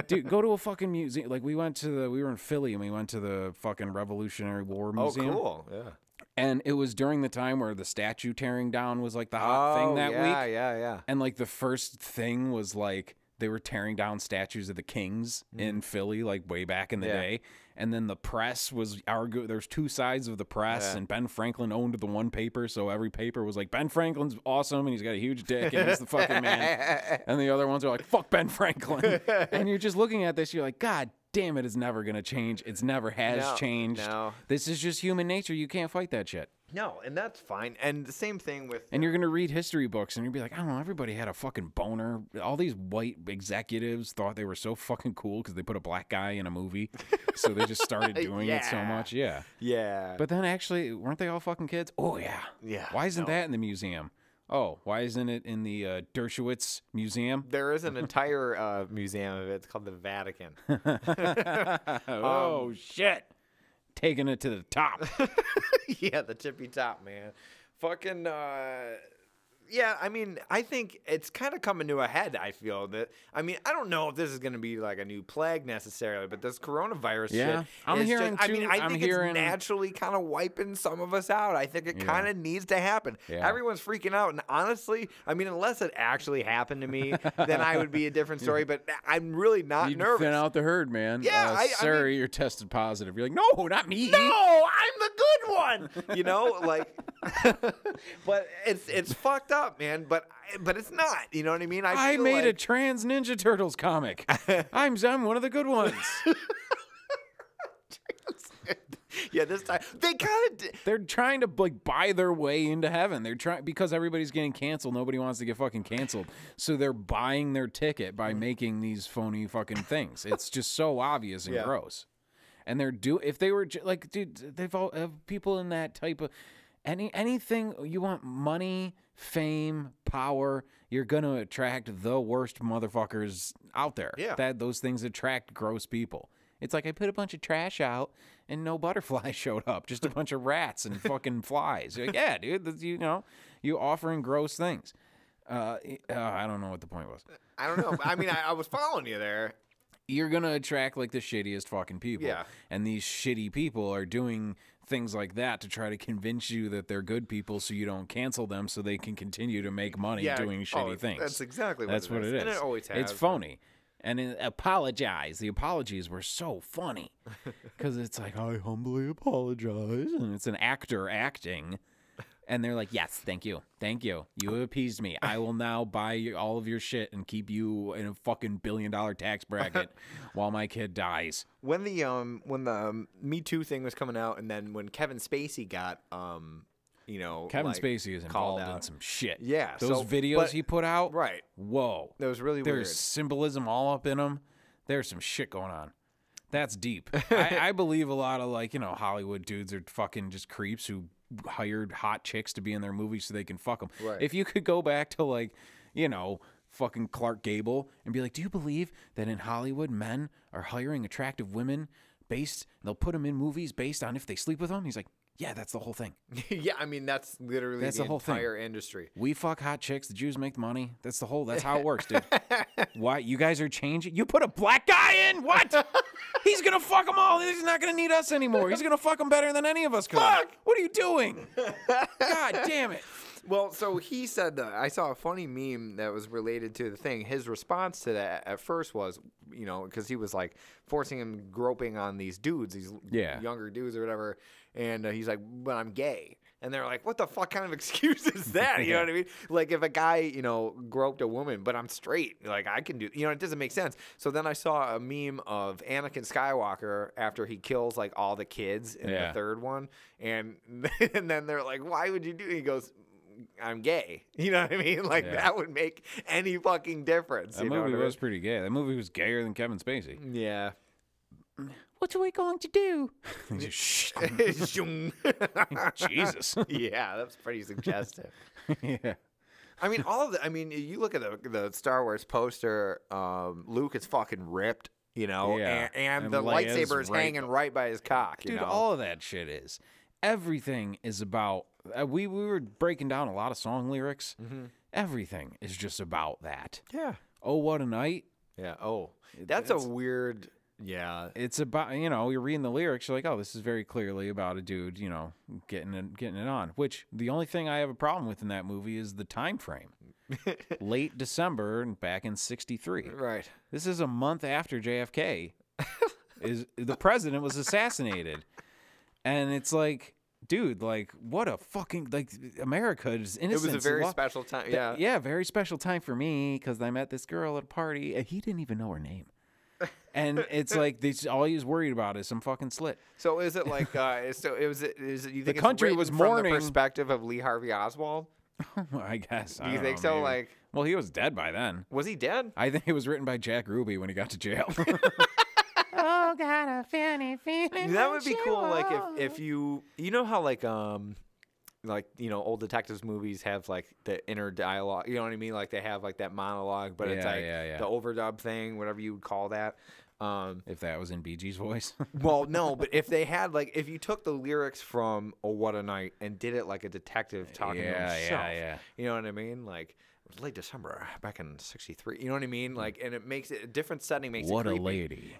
Dude, go to a fucking museum. Like we were in Philly and we went to the fucking Revolutionary War Museum. Oh, cool. Yeah. And it was during the time where the statue tearing down was like the hot thing that week. Yeah. And like the first thing was like they were tearing down statues of the kings in Philly, like way back in the day. And then the press was arguing. There's 2 sides of the press, and Ben Franklin owned the one paper, so every paper was like, Ben Franklin's awesome, and he's got a huge dick, and he's the fucking man. And the other ones are like, fuck Ben Franklin. And you're just looking at this, you're like, God damn it, it's never going to change. It's never has changed. No. This is just human nature. You can't fight that shit. No, and that's fine. And the same thing with... And you're going to read history books, and you'll be like, I don't know, everybody had a fucking boner. All these white executives thought they were so fucking cool because they put a black guy in a movie. So they just started doing it so much. Yeah. Yeah. But then actually, weren't they all fucking kids? Oh, yeah. Yeah. Why isn't that in the museum? Oh, why isn't it in the Dershowitz Museum? There is an entire museum of it. It's called the Vatican. Oh, shit. Taking it to the top. Yeah, the tippy top, man. Fucking Yeah, I mean, I think it's kind of coming to a head, I feel. That I mean, I don't know if this is going to be like a new plague necessarily, but this coronavirus shit I'm is hearing just, I mean, I think hearing... it's naturally kind of wiping some of us out. I think it kind of needs to happen. Everyone's freaking out, and honestly, I mean, unless it actually happened to me, then I would be a different story, but I'm really not nervous. Thin out the herd, man. Yeah, sir, I mean, you're tested positive. You're like, no, not me. No, I'm the good one. You know, like, but it's fucked up, man. But it's not. You know what I mean? I made a trans Ninja Turtles comic. I'm one of the good ones. Yeah, this time they kind of they're trying to like buy their way into heaven. They're trying because everybody's getting canceled. Nobody wants to get fucking canceled, so they're buying their ticket by making these phony fucking things. It's just so obvious and gross. And they're if they were like, dude, they've all have people in that type of anything you want, money, fame, power. You're gonna attract the worst motherfuckers out there. Yeah, those things attract gross people. It's like I put a bunch of trash out and no butterflies showed up, just a bunch of rats and fucking flies. You're like, yeah, dude, you know, you offering gross things. I don't know what the point was. I don't know. I mean, I was following you there. You're going to attract like the shittiest fucking people. Yeah. And these shitty people are doing things like that to try to convince you that they're good people so you don't cancel them so they can continue to make money doing shitty things. That's exactly what That's what it is. And it always has. It's phony. And apologize. The apologies were so funny because it's like, I humbly apologize. And it's an actor acting. And they're like, yes, thank you. Thank you. You appeased me. I will now buy all of your shit and keep you in a fucking $1 billion tax bracket while my kid dies. When the Me Too thing was coming out, and then when Kevin Spacey got you know, Kevin like, Spacey is involved in some shit. Yeah, those videos he put out. Right. Whoa. That was really weird. There's symbolism all up in them. There's some shit going on. That's deep. I believe a lot of like, you know, Hollywood dudes are fucking just creeps who hired hot chicks to be in their movies so they can fuck them. Right. If you could go back to like, you know, fucking Clark Gable and be like, do you believe that in Hollywood men are hiring attractive women they'll put them in movies based on if they sleep with them? He's like, yeah, that's the whole thing. Yeah, I mean, that's literally the whole entire industry. We fuck hot chicks. The Jews make the money. That's how it works, dude. Why? You guys are changing? You put a black guy in? What? He's going to fuck them all. He's not going to need us anymore. He's going to fuck them better than any of us could. Fuck! What are you doing? God damn it. Well, so he said that I saw a funny meme that was related to the thing. His response to that at first was, you know, because he was like forcing him groping on these dudes, these younger dudes or whatever. And he's like, but I'm gay. And they're like, what the fuck kind of excuse is that? You know what I mean? Like if a guy, you know, groped a woman, but I'm straight, like I can do, you know, it doesn't make sense. So then I saw a meme of Anakin Skywalker after he kills like all the kids in the third one. And then they're like, why would you do it? He goes, I'm gay. You know what I mean? Like that would make any fucking difference. That movie was pretty gay. That movie was gayer than Kevin Spacey. Yeah. What are we going to do? Jesus. Yeah, that's pretty suggestive. Yeah. I mean, all of the. I mean, you look at the Star Wars poster. Luke is fucking ripped, you know, and the lightsaber is hanging right by his cock. Dude, you know? all of that shit is. Everything is about. We were breaking down a lot of song lyrics. Mm-hmm. Everything is just about that. Yeah. Oh, what a night. Yeah. Oh, that's a weird. Yeah. It's about, you know, you're reading the lyrics, you're like, oh, this is very clearly about a dude, you know, getting it on. Which the only thing I have a problem with in that movie is the time frame. Late December and back in '63. Right. This is a month after JFK the president was assassinated. And it's like, dude, like, what a fucking, like, America's innocence. It was a very special time. Yeah. Yeah, very special time for me because I met this girl at a party and he didn't even know her name. And it's like all he's worried about is some fucking slit. So is it like? So is it? You think the country was mourning from the perspective of Lee Harvey Oswald? I guess. Do you think so? Maybe. Like, well, he was dead by then. Was he dead? I think it was written by Jack Ruby when he got to jail. Oh, got a funny feeling. That would be cool. Like if you know how like you know, old detectives movies have like the inner dialogue. You know what I mean? Like they have like that monologue, but it's like the overdub thing, whatever you would call that. If that was in Bee Gees' voice. Well, no, but if they had if you took the lyrics from "Oh What a Night" and did it like a detective talking to himself, you know what I mean? Like it was late December back in '63. You know what I mean? Like, and it makes it a different setting. Makes what it a creepy. lady.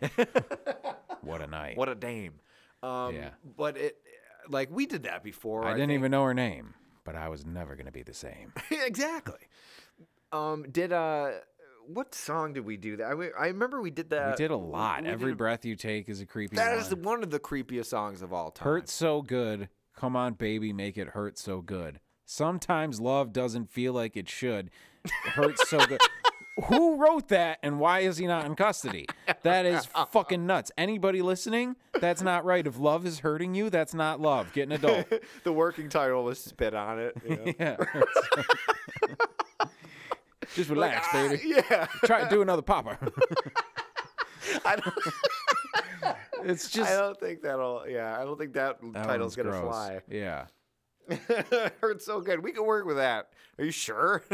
What a night. What a dame. But it we did that before. I didn't even know her name, but I was never gonna be the same. Exactly. What song did we do that? I remember we did that. We did a lot. Every breath you take is a creepy That one. is one of the creepiest songs of all time. Hurt so good. Come on, baby, make it hurt so good. Sometimes love doesn't feel like it should. It hurts so good. Who wrote that, and why is he not in custody? That is fucking nuts. Anybody listening? That's not right. If love is hurting you, that's not love. Get an adult. The working title was "Spit on It." You know? Yeah. Just relax, baby. Yeah. Try to do another popper. I don't. It's just. I don't think that'll. Yeah, I don't think that title's gonna gross. fly. Yeah. Hurts so good. We can work with that. Are you sure?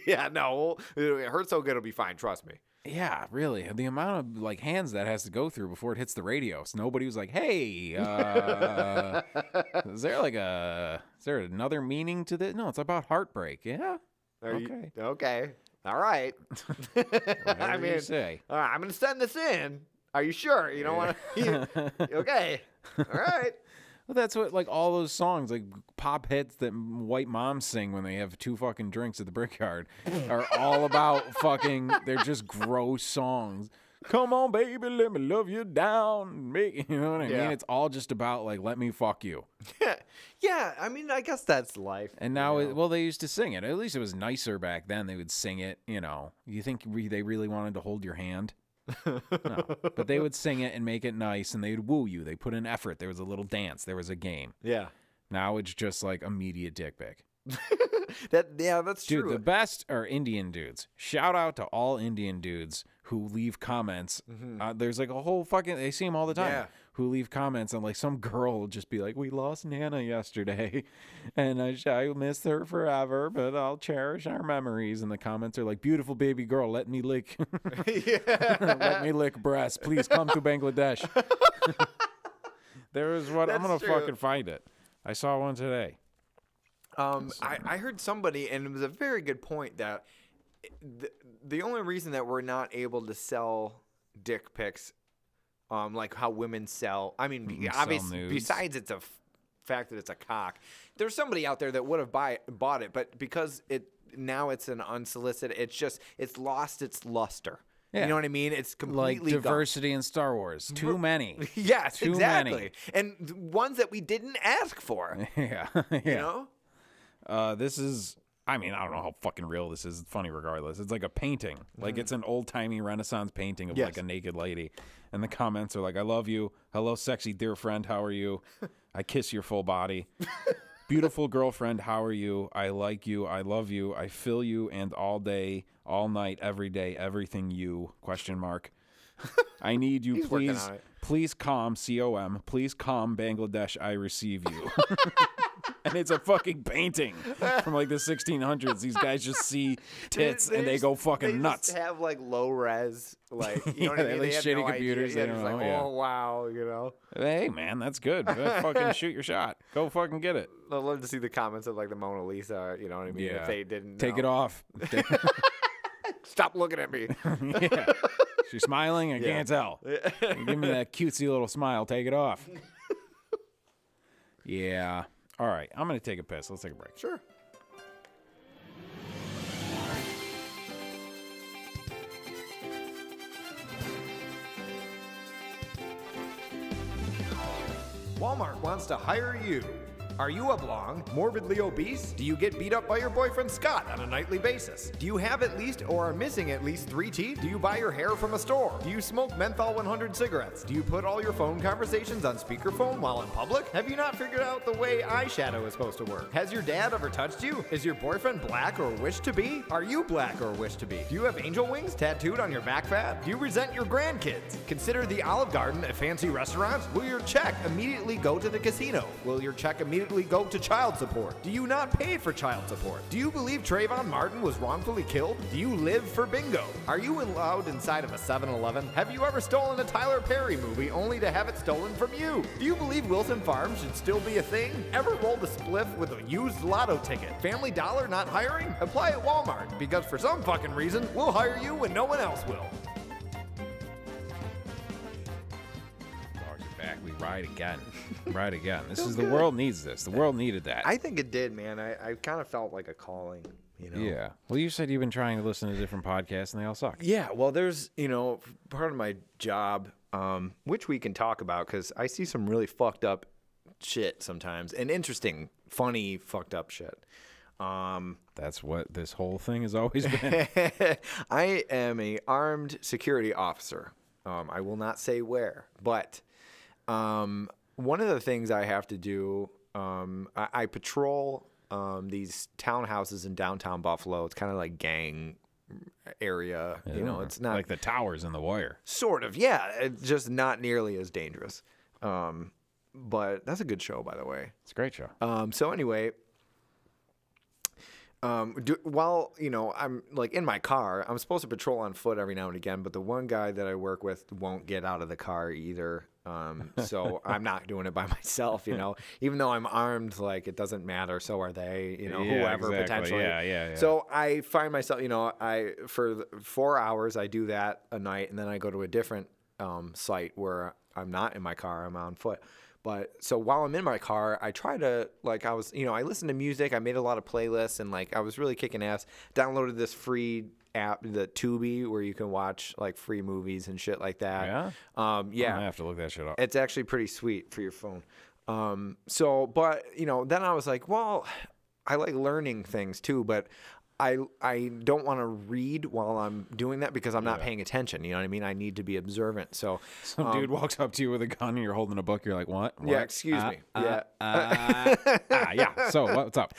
Yeah, no. It hurts so good. It'll be fine. Trust me. Yeah, really. The amount of hands that has to go through before it hits the radio. So nobody was like, "Hey, is there another meaning to this?" No, it's about heartbreak. Yeah. Okay. Okay. All right. I mean, you say. All right, I'm going to send this in. Are you sure? You don't want to? Okay. All right. Well, that's what all those songs, pop hits that white moms sing when they have 2 fucking drinks at the Brickyard, are all about fucking. They're just gross songs. Come on, baby, let me love you down. You know what I mean? It's all just about let me fuck you. Yeah, I mean, I guess that's life. And now, they used to sing it. At least it was nicer back then. They would sing it. You think they really wanted to hold your hand? No, but they would sing it and make it nice, and they'd woo you. They put in effort. There was a little dance. There was a game. Yeah. Now it's just immediate dick pic. That's Dude, true. the best are Indian dudes. Shout out to all Indian dudes who leave comments. There's a whole fucking, they see them all the time. Yeah. Who leave comments on some girl will just be like, "We lost Nana yesterday, and I miss her forever, but I'll cherish our memories." And the comments are like, "Beautiful baby girl, let me lick, let me lick breasts. Please come to Bangladesh." There was one. I'm gonna fucking find it. I saw one today. I heard somebody, and it was a very good point, that the only reason that we're not able to sell dick pics, like how women sell, I mean, obviously, besides it's a fact that it's a cock, there's somebody out there that would have bought it, but because now it's an unsolicited, it's lost its luster. Yeah. You know what I mean? It's completely diversity in Star Wars. Too many. Yes, Too exactly. many. And ones that we didn't ask for. Yeah. You know? This is, I mean, I don't know how fucking real this is. It's funny regardless. It's like a painting. It's an old-timey Renaissance painting of a naked lady. And the comments are like, "I love you. Hello, sexy dear friend. How are you? I kiss your full body. Beautiful girlfriend. How are you? I like you. I love you. I feel you. And all day, all night, every day, everything you, ? I need you. Please calm, C-O-M. Please calm, Bangladesh. I receive you." And it's a fucking painting from the 1600s. These guys just see tits and they go fucking nuts. They just have low res, you know what I mean? They have shitty no computers. Idea. They don't know. Oh wow, you know. Hey man, that's good. Fucking shoot your shot. Go fucking get it. I'd love to see the comments of the Mona Lisa. You know what I mean? Yeah. If they didn't take it off. Stop looking at me. Yeah. She's smiling. I can't tell. Give me that cutesy little smile. Take it off. Yeah. All right. I'm going to take a piss. Let's take a break. Sure. Walmart wants to hire you. Are you oblong, morbidly obese? Do you get beat up by your boyfriend Scott on a nightly basis? Do you have at least or are missing at least 3 teeth? Do you buy your hair from a store? Do you smoke menthol 100 cigarettes? Do you put all your phone conversations on speakerphone while in public? Have you not figured out the way eyeshadow is supposed to work? Has your dad ever touched you? Is your boyfriend black or wish to be? Are you black or wish to be? Do you have angel wings tattooed on your back fat? Do you resent your grandkids? Consider the Olive Garden a fancy restaurant? Will your check immediately go to the casino? Will your check immediately immediately go to child support? Do you not pay for child support? Do you believe Trayvon Martin was wrongfully killed? Do you live for bingo? Are you allowed inside of a 7-Eleven? Have you ever stolen a Tyler Perry movie only to have it stolen from you? Do you believe Wilson Farms should still be a thing? Ever rolled a spliff with a used lotto ticket? Family Dollar not hiring? Apply at Walmart, because for some fucking reason, we'll hire you when no one else will. Dogs are back. We ride again. Ride again. This is the world needs this. The world needed that. I think it did, man. I kind of felt like a calling, you know? Yeah. Well, you said you've been trying to listen to different podcasts and they all suck. Yeah. Well, there's, part of my job, which we can talk about because I see some really fucked up shit sometimes and interesting, funny, fucked up shit. That's what this whole thing has always been. I am a armed security officer. I will not say where, but one of the things I have to do, I patrol these townhouses in downtown Buffalo. It's kind of like gang area. Yeah. It's not like the towers in The Wire. Sort of, yeah. It's just not nearly as dangerous. But that's a good show, by the way. It's a great show. So anyway, while I'm like in my car, I'm supposed to patrol on foot every now and again, but the one guy that I work with won't get out of the car either. So I'm not doing it by myself, even though I'm armed, like it doesn't matter. So are they, whoever exactly. potentially. Yeah. So I find myself, for 4 hours, I do that a night, and then I go to a different site where I'm not in my car, I'm on foot. But so while I'm in my car, I try to, I listen to music. I made a lot of playlists, and I was really kicking ass. Downloaded this free app, the Tubi, where you can watch free movies and shit like that. Yeah? Yeah. I have to look that shit up. It's actually pretty sweet for your phone. Then I was like, well, I like learning things too, but I don't want to read while I'm doing that because I'm not paying attention. You know what I mean? I need to be observant. So some dude walks up to you with a gun and you're holding a book. You're like, what? Yeah, excuse me. Yeah. So what's up?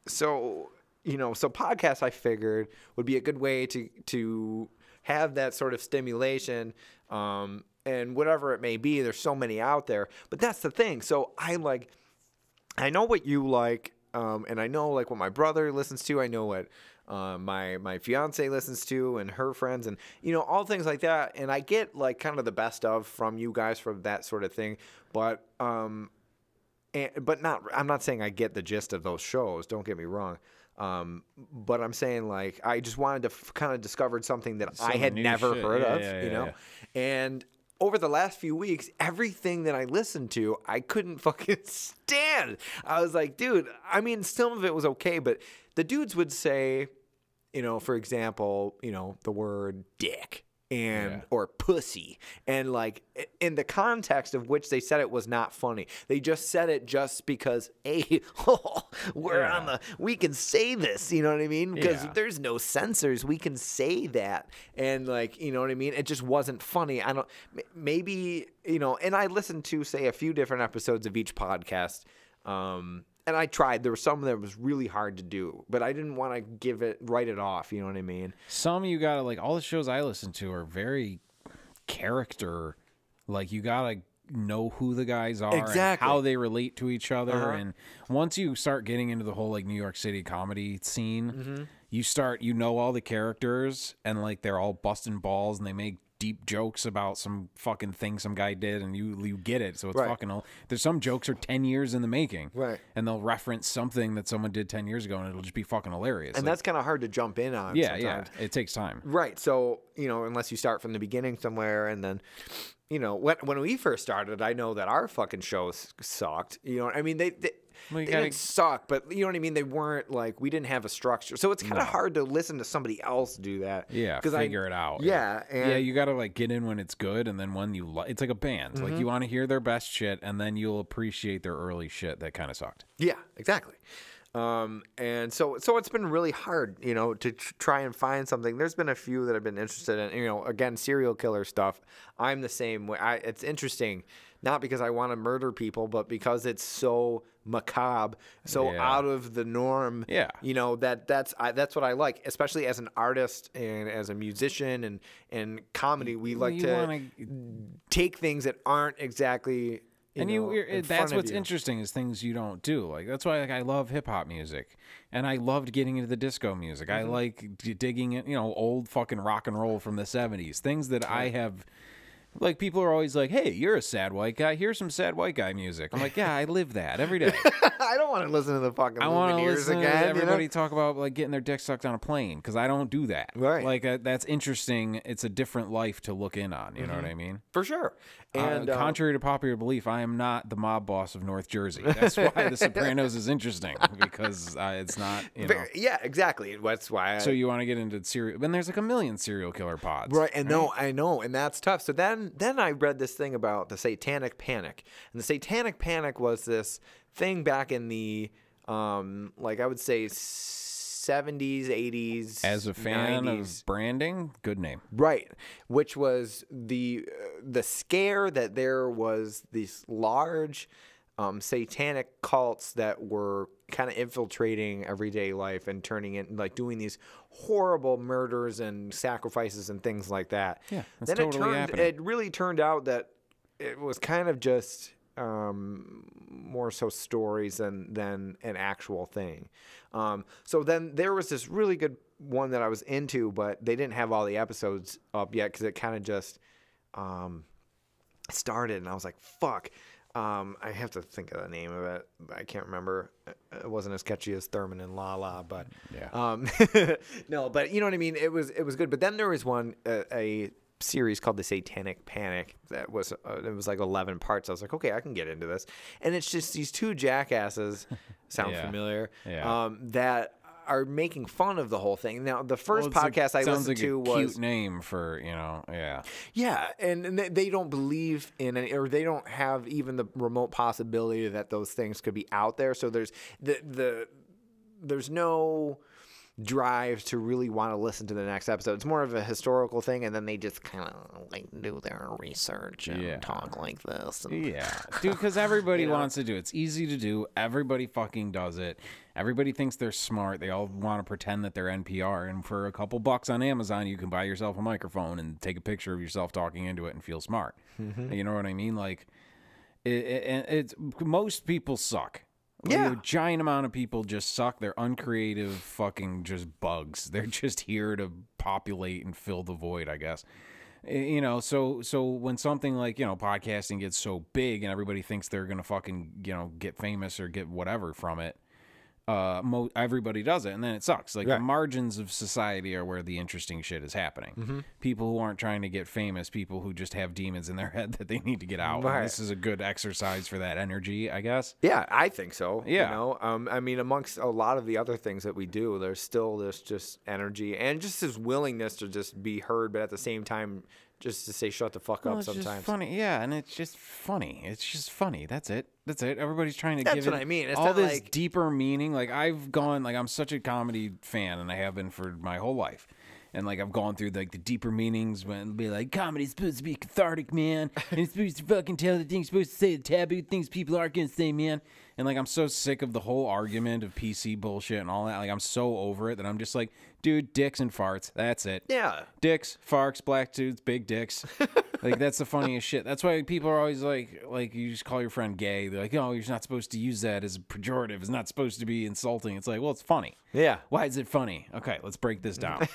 So podcasts I figured would be a good way to have that sort of stimulation. And whatever it may be, there's so many out there. But that's the thing. So I know what you like. And I know what my brother listens to. I know what my fiance listens to and her friends and, all things like that. And I get kind of the best of from you guys for that sort of thing. But I'm not saying I get the gist of those shows. Don't get me wrong. But I'm saying I just wanted to kind of discovered something that I had never heard of, Yeah. And over the last few weeks, everything that I listened to, I couldn't fucking stand. I was like, dude, I mean, some of it was okay, but the dudes would say, for example, the word dick or pussy. And in the context of which they said it was not funny. They just said it just because, hey, we can say this, you know what I mean? Because there's no censors. We can say that. And you know what I mean? It just wasn't funny. Maybe, and I listened to, say, a few different episodes of each podcast. And I tried. There was some that was really hard to do, but I didn't want to write it off. You know what I mean? Some you gotta all the shows I listen to are very character. You gotta know who the guys are, and how they relate to each other. And once you start getting into the whole New York City comedy scene, you know all the characters, and they're all busting balls, and they make deep jokes about some fucking thing some guy did, and you get it. So it's fucking there's some jokes are 10 years in the making, and they'll reference something that someone did 10 years ago, and it'll just be fucking hilarious. And that's kind of hard to jump in on. Yeah, it takes time, right? So unless you start from the beginning somewhere, and then when we first started, I know that our fucking shows sucked. I mean, they didn't suck, but you know what I mean? They weren't we didn't have a structure. So it's kind of hard to listen to somebody else do that. Yeah, figure it out. Yeah. And you got to get in when it's good, and then when it's like a band. You want to hear their best shit, and then you'll appreciate their early shit that kind of sucked. Yeah, exactly. And so it's been really hard, to try and find something. There's been a few that I've been interested in, again, serial killer stuff. I'm the same way. It's interesting, not because I want to murder people, but because it's so macabre, so out of the norm. Yeah. That's what I like, especially as an artist and as a musician and comedy. We like to take things that aren't exactly that's what's interesting is things you don't do. Like that's why I love hip hop music, and I loved getting into the disco music. I like digging it, old fucking rock and roll from the 70s. Things that I have. Like, people are always like, hey, you're a sad white guy. Here's some sad white guy music. I'm like, yeah, I live that every day. I don't want to listen to the fucking I want to Lumineers listen again. to everybody talk about, like, getting their dick sucked on a plane, because I don't do that. Right. Like, that's interesting. It's a different life to look in on. You know what I mean? For sure. And contrary to popular belief, I am not the mob boss of North Jersey. That's why The Sopranos is interesting, because it's not, Yeah, exactly. That's why. So you want to get into serial. And there's like a million serial killer pods. Right. And no, I know. And that's tough. So then I read this thing about the Satanic Panic. And the Satanic Panic was this thing back in the, like I would say, 70s, 80s. As a fan 90s. of branding, good name. Right. Which was the scare that there was these large satanic cults that were kind of infiltrating everyday life and turning it, like doing these horrible murders and sacrifices and things like that. Yeah, that's then totally happening. it really turned out that it was kind of just more so stories than an actual thing. So then there was this really good one that I was into, but they didn't have all the episodes up yet because it kind of just started, and I was like, fuck. I have to think of the name of it. I can't remember. It wasn't as catchy as Thurman and Lala, but yeah. No, but you know what I mean. It was good. But then there was one a series called The Satanic Panic that was it was like 11 parts. I was like, okay, I can get into this. And it's just these two jackasses, sound familiar, that are making fun of the whole thing. Now, the first podcast I listened to was cute name for, yeah, and they don't believe in it, or they don't have even the remote possibility that those things could be out there. So there's there's no drive to really want to listen to the next episode. It's more of a historical thing, and then they just kind of like do their research and talk like this. And, dude, because everybody wants to do it. It's easy to do. Everybody fucking does it. Everybody thinks they're smart. They all want to pretend that they're NPR, and for a couple bucks on Amazon, you can buy yourself a microphone and take a picture of yourself talking into it and feel smart. You know what I mean? Like, it's most people suck. A giant amount of people just suck. They're uncreative, fucking just bugs. They're just here to populate and fill the void, I guess. So when something like, podcasting gets so big and everybody thinks they're going to fucking, get famous or get whatever from it, everybody does it, and then it sucks. Like, the margins of society are where the interesting shit is happening. People who aren't trying to get famous, people who just have demons in their head that they need to get out. And this is a good exercise for that energy, I guess. Yeah, I think so. Yeah. I mean, amongst a lot of the other things that we do, there's still this just energy and just this willingness to just be heard, but at the same time, just to say shut the fuck up sometimes. Just funny, and it's just funny. It's just funny. That's it. Everybody's trying to give it what I mean. It's all not this like deeper meaning. Like, I'm such a comedy fan, and I have been for my whole life. And like, I've gone through like the deeper meanings when it'll be like, comedy's supposed to be cathartic, man, and it's supposed to fucking tell the things, supposed to say the taboo things people aren't gonna say, man. And like, I'm so sick of the whole argument of PC bullshit and all that. Like, I'm so over it that I'm just like, dude, dicks and farts. That's it. Yeah. Dicks, farts, black dudes, big dicks. Like, that's the funniest shit. That's why people are always like you just call your friend gay. They're like, oh, you're not supposed to use that as a pejorative. It's not supposed to be insulting. It's like, well, it's funny. Yeah. Why is it funny? Okay, let's break this down.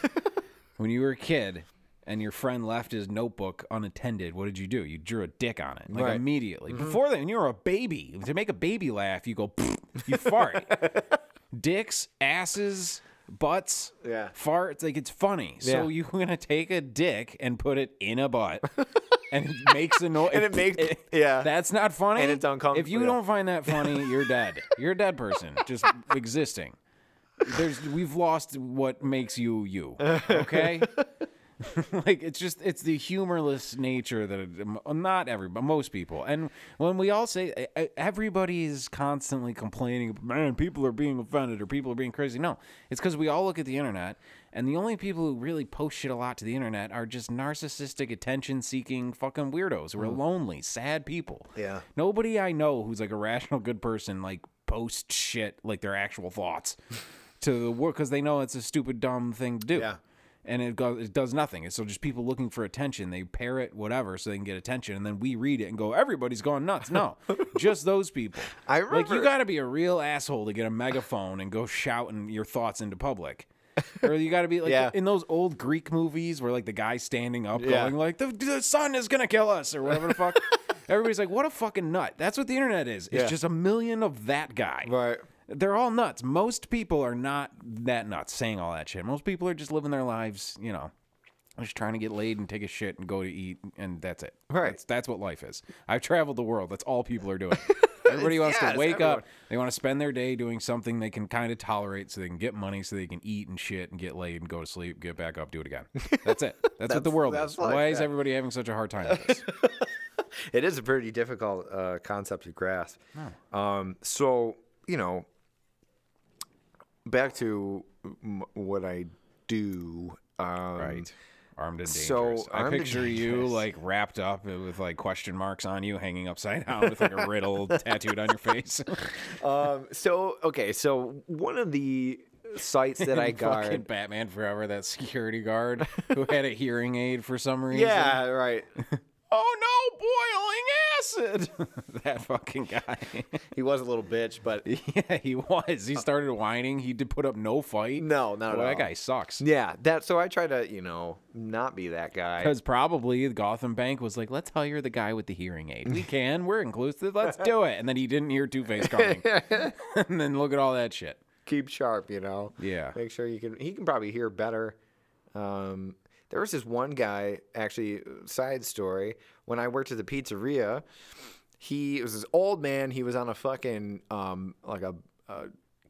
When you were a kid and your friend left his notebook unattended, what did you do? You drew a dick on it, like immediately. Before that, when you were a baby, to make a baby laugh, you go, you fart. Dicks, asses, butts, farts, like, it's funny. So you're going to take a dick and put it in a butt, and it makes a noise. And it makes, That's not funny? And it's uncomfortable. If you don't find that funny, you're dead. You're a dead person, just existing. We've lost what makes you, okay? Like, it's the humorless nature that not everybody, but most people. And when we all say everybody is constantly complaining, man, people are being offended or people are being crazy. No, it's because we all look at the internet, and the only people who really post shit a lot to the internet are just narcissistic, attention-seeking fucking weirdos who are lonely, sad people. Yeah. Nobody I know who's like a rational, good person like posts shit like their actual thoughts to the world, because they know it's a stupid, dumb thing to do. Yeah. And it does nothing. It's so just people looking for attention. They parrot whatever so they can get attention, and then we read it and go, everybody's going nuts. No, just those people. I remember, like, you got to be a real asshole to get a megaphone and go shouting your thoughts into public. Or you got to be like in those old Greek movies where like the guy's standing up going like the sun is gonna kill us or whatever the fuck. Everybody's like, what a fucking nut. That's what the internet is. It's just a million of that guy. Right. They're all nuts. Most people are not that nuts saying all that shit. Most people are just living their lives, you know, just trying to get laid and take a shit and go to eat, and that's it. Right. That's what life is. I've traveled the world. That's all people are doing. Everybody wants to wake up. They want to spend their day doing something they can kind of tolerate so they can get money, so they can eat and shit and get laid and go to sleep, get back up, do it again. That's it. That's what the world is. Why is everybody having such a hard time with this? It is a pretty difficult concept to grasp. So, you know, back to what I do. Right. Armed and dangerous. So, I picture you like wrapped up with like question marks on you, hanging upside down with like a riddle tattooed on your face. So one of the sites that I guard, fucking Batman Forever, that security guard who had a hearing aid for some reason. Yeah, right. Oh no, boiling acid! That fucking guy. He was a little bitch, but yeah, he was. He started whining. He did put up no fight. No, not at all. That guy sucks. Yeah, so I try to, you know, not be that guy. Because probably the Gotham Bank was like, let's hire the guy with the hearing aid. We can. We're inclusive. Let's do it. And then he didn't hear Two-Face coming. And then look at all that shit. Keep sharp, you know. Yeah. Make sure he can probably hear better. There was this one guy, actually, side story, when I worked at the pizzeria, he was this old man. He was on a fucking, like a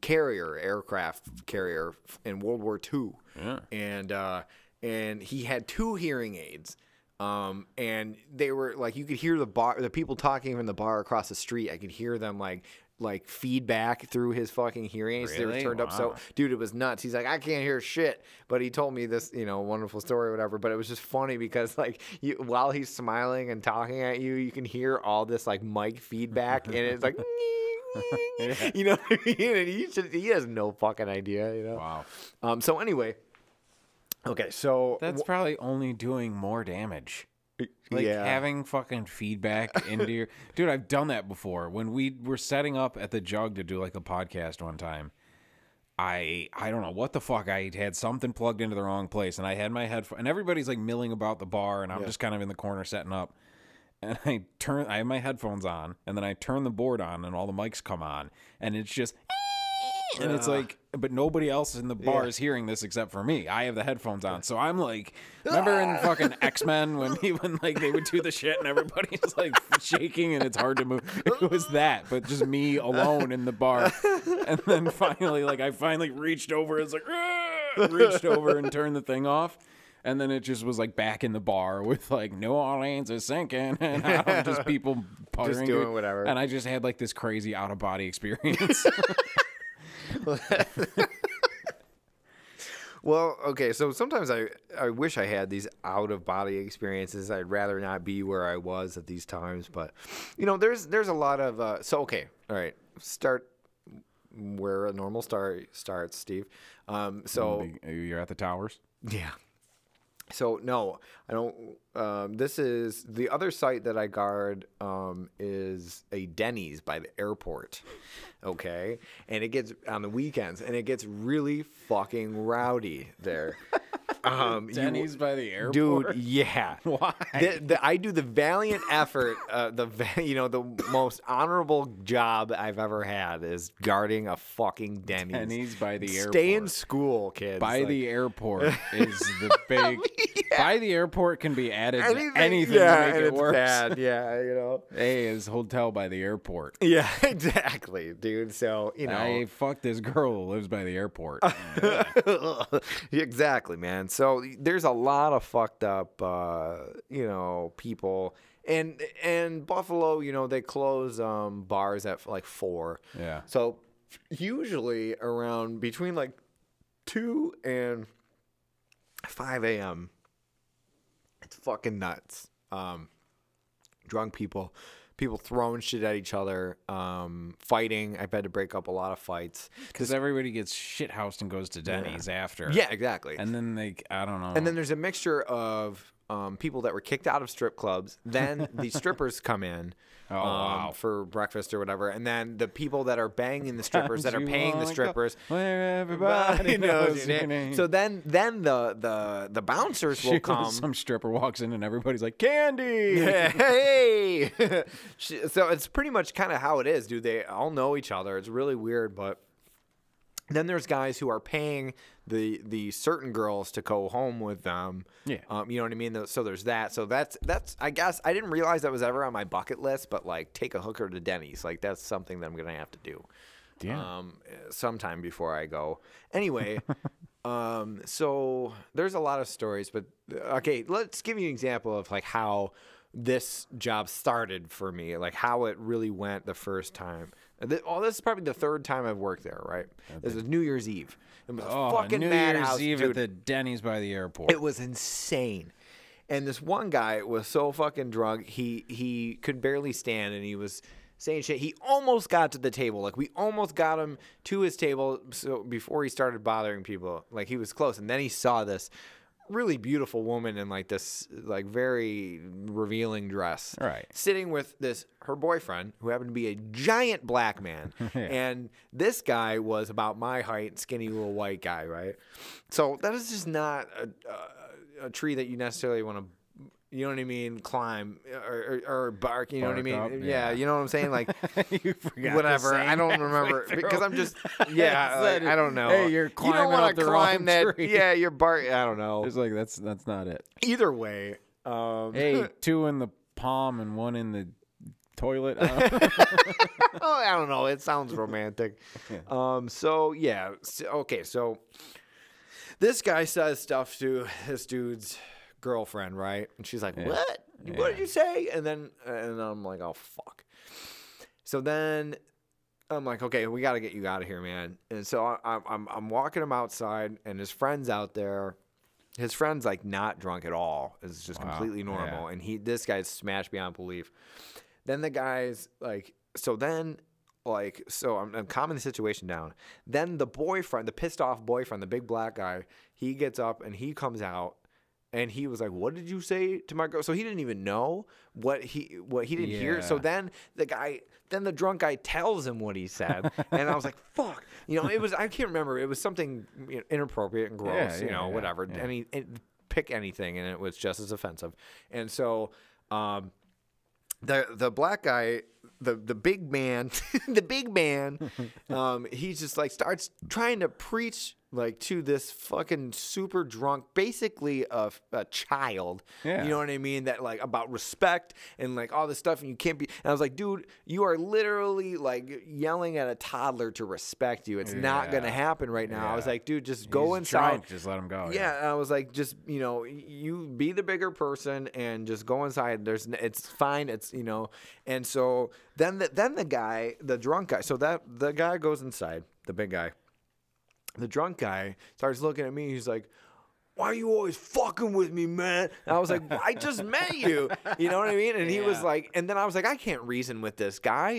aircraft carrier in World War II. Yeah. And he had 2 hearing aids. And they were like, you could hear the people talking from the bar across the street. I could hear them like feedback through his fucking hearing aids. Really? They were turned up. So, dude, it was nuts. He's like, I can't hear shit. But he told me this, you know, wonderful story or whatever. But it was just funny because, like, while he's smiling and talking at you, you can hear all this, like, mic feedback. And it's like, you know what I mean? And he has no fucking idea, you know? Wow. So, anyway. Okay, so. That's probably only doing more damage. Like having fucking feedback into your... Dude, I've done that before. When we were setting up at the Jug to do like a podcast one time, I don't know what the fuck. I had something plugged into the wrong place, and I had my headphone... And everybody's like milling about the bar, and I'm just kind of in the corner setting up. And I have my headphones on, and then I turn the board on, and all the mics come on, and it's just... And it's like, but nobody else in the bar is hearing this except for me. I have the headphones on, so I'm like, remember in fucking X-Men when like they would do the shit and everybody's like shaking and it's hard to move. It was that, but just me alone in the bar. And then finally, like I finally reached over. It's like reached over and turned the thing off. And then it just was like back in the bar with like New Orleans is sinking and just people puttering, just doing whatever. And I just had like this crazy out of body experience. Well, okay, so sometimes I wish I had these out-of-body experiences. I'd rather not be where I was at these times, but, you know, there's a lot of... okay, all right, start where a normal starts, Steve. You're at the towers? Yeah. So, no, I don't... this is... The other site that I guard is a Denny's by the airport, okay? And it gets... On the weekends, and it gets really fucking rowdy there. Denny's by the airport? Dude, yeah. Why? I do the valiant effort, the most honorable job I've ever had is guarding a fucking Denny's. Denny's by the airport. Stay in school, kids. By the airport is the big... By the airport can be added to anything yeah, to make and it it's worse. Bad. Yeah, you know. A is hotel by the airport. Yeah, exactly, dude. So, you know. I fucked this girl who lives by the airport. Exactly, man. So there's a lot of fucked up, people. And Buffalo, you know, they close bars at like 4. Yeah. So usually around between like 2 and 5 a.m., it's fucking nuts. Drunk people people throwing shit at each other, fighting. I've had to break up a lot of fights because everybody gets shithoused and goes to Denny's after. Yeah, exactly. And then I don't know. And then there's a mixture of people that were kicked out of strip clubs. Then the strippers come in. For breakfast or whatever, and then the people that are banging the strippers that are paying the strippers, where everybody knows your name. So then the bouncers will come. Some stripper walks in and everybody's like, candy. Hey. So it's pretty much kind of how it is, dude. They all know each other. It's really weird, but then there's guys who are paying the certain girls to go home with them. Yeah. You know what I mean? So there's that. So that's I guess I didn't realize that was ever on my bucket list, but like take a hooker to Denny's. Like that's something that I'm going to have to do. Yeah. Sometime before I go. Anyway, so there's a lot of stories, but okay, let's give you an example of like how this job started for me, like how it really went the first time. This is probably the third time I've worked there, right? This is New Year's Eve. It was a fucking New madhouse, Year's Eve dude. at the Denny's by the airport. It was insane. And this one guy was so fucking drunk, he could barely stand, and he was saying shit. He almost got to the table. Like, we almost got him to his table so before he started bothering people. Like, he was close. And then he saw this really beautiful woman in like this like very revealing dress, right, sitting with her boyfriend, who happened to be a giant black man. Yeah. And this guy was about my height, skinny little white guy, right? So that is just not a tree that you necessarily want to, you know what I mean, climb or bark, you know what I mean? Up, yeah, you know what I'm saying? Like, you forgot whatever. I don't remember because I'm just, I don't know. Hey, you're climbing you don't up want the to climb wrong that. tree. Yeah, you're bark. I don't know. It's like that's not it. Either way. Hey, 2 in the palm and 1 in the toilet. Oh, I don't know. It sounds romantic. Yeah. So yeah. Okay. So this guy says stuff to this dude's girlfriend, right? And she's like, "What? Yeah. What did you say?" And I'm like, "Oh fuck." So then I'm like, "Okay, we got to get you out of here, man." And so I'm walking him outside, and his friend's out there. His friend's like not drunk at all. It's just completely normal. Yeah. And this guy's smashed beyond belief. Then the guy's like, so I'm calming the situation down. Then the boyfriend, the pissed off boyfriend, the big black guy, he gets up and he comes out. And he was like, "What did you say to my girl?" So he didn't even know what he didn't hear. So then the drunk guy tells him what he said, and I was like, "Fuck!" You know, it was, I can't remember. It was something inappropriate and gross. Whatever. Yeah. Pick anything, and it was just as offensive. And so, the black guy, the big man, he just like starts trying to preach like to this fucking super drunk, basically a child. Yeah. You know what I mean? That like about respect and like all this stuff, and you can't be. And I was like, dude, you are literally like yelling at a toddler to respect you. It's not gonna happen right now. I was like, dude, just go inside. Drunk, just let him go. Yeah. And I was like, just you be the bigger person and just go inside. It's fine. It's And so then the guy, the drunk guy. So the guy goes inside, the big guy. The drunk guy starts looking at me. He's like, "Why are you always fucking with me, man?" And I was like, "I just met you." You know what I mean? And he was like, and then I was like, "I can't reason with this guy,"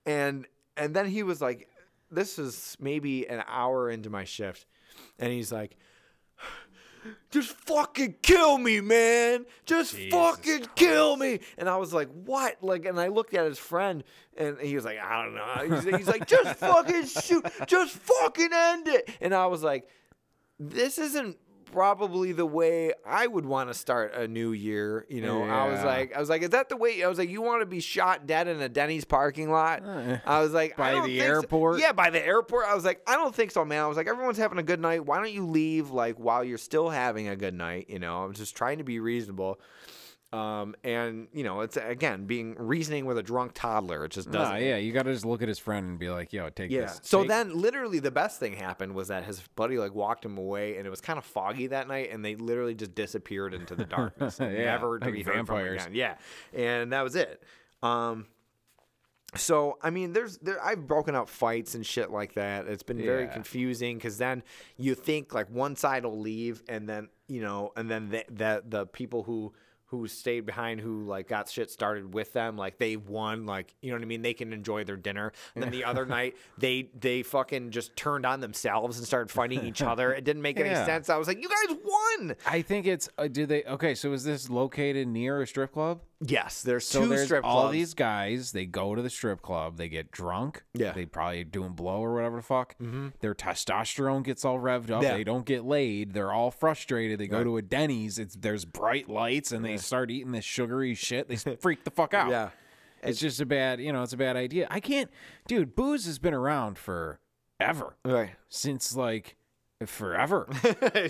And then he was like, this is maybe an hour into my shift. And he's like, "Just fucking kill me, man. Just fucking kill me." And I was like, "What?" Like, and I looked at his friend, and he was like, "I don't know." He's like, "Just fucking shoot. Just fucking end it." And I was like, this isn't probably the way I would want to start a new year. Yeah. I was like, is that the way? I was like, you want to be shot dead in a Denny's parking lot? I was like, by the airport? So. Yeah, by the airport. I was like, I don't think so, man. I was like, everyone's having a good night. Why don't you leave like while you're still having a good night? I'm just trying to be reasonable. And it's again reasoning with a drunk toddler. It just doesn't. You got to just look at his friend and be like, "Yo, take this." So then, literally, the best thing happened was that his buddy like walked him away, and it was kind of foggy that night, and they literally just disappeared into the darkness, never to be heard from again. Yeah, and that was it. So I mean, I've broken up fights and shit like that. It's been very confusing because then you think like one side will leave, and then the people who who stayed behind, who like got shit started with them, like they won, like, you know what I mean? They can enjoy their dinner. And then the other night, they fucking just turned on themselves and started fighting each other. It didn't make any sense. I was like, you guys won. I think it's okay, so is this located near a strip club? Yes, there's So two there's strip clubs. all these guys, they go to the strip club, they get drunk. Yeah. They probably doing blow or whatever the fuck. Their testosterone gets all revved up. Yeah. They don't get laid. They're all frustrated. They go to a Denny's. There's bright lights, and they start eating this sugary shit. They freak the fuck out. Yeah. It's just a bad, it's a bad idea. I can't, dude, booze has been around forever. Right. Since, like, forever.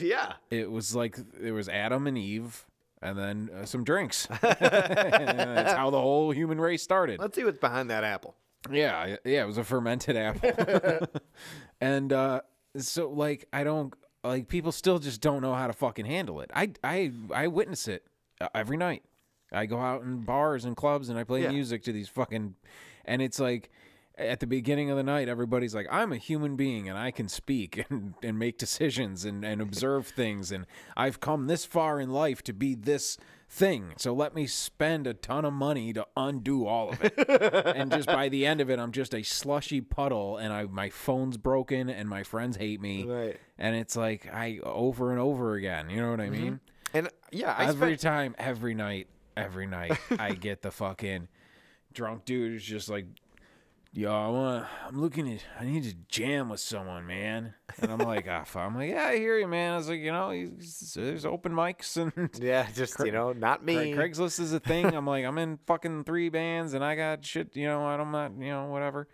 Yeah. It was like, there was Adam and Eve, and then some drinks. That's how the whole human race started. Let's see what's behind that apple. Yeah, it was a fermented apple. And so, like, I don't, like, people still just don't know how to fucking handle it. I witness it every night. I go out in bars and clubs and I play music to these fucking, and it's like, at the beginning of the night, everybody's like, I'm a human being and I can speak and make decisions and observe things. And I've come this far in life to be this thing. So let me spend a ton of money to undo all of it. And just by the end of it, I'm just a slushy puddle and my phone's broken and my friends hate me. Right. And it's like, over and over again. You know what I mean? And yeah, Every night, I get the fucking drunk dude who's just like, yo, I need to jam with someone, man. And I'm like, I'm like, yeah, I hear you, man. I was like, there's open mics and yeah, just, not me. Craigslist is a thing. I'm like, I'm in fucking 3 bands and I got shit, I'm not, whatever.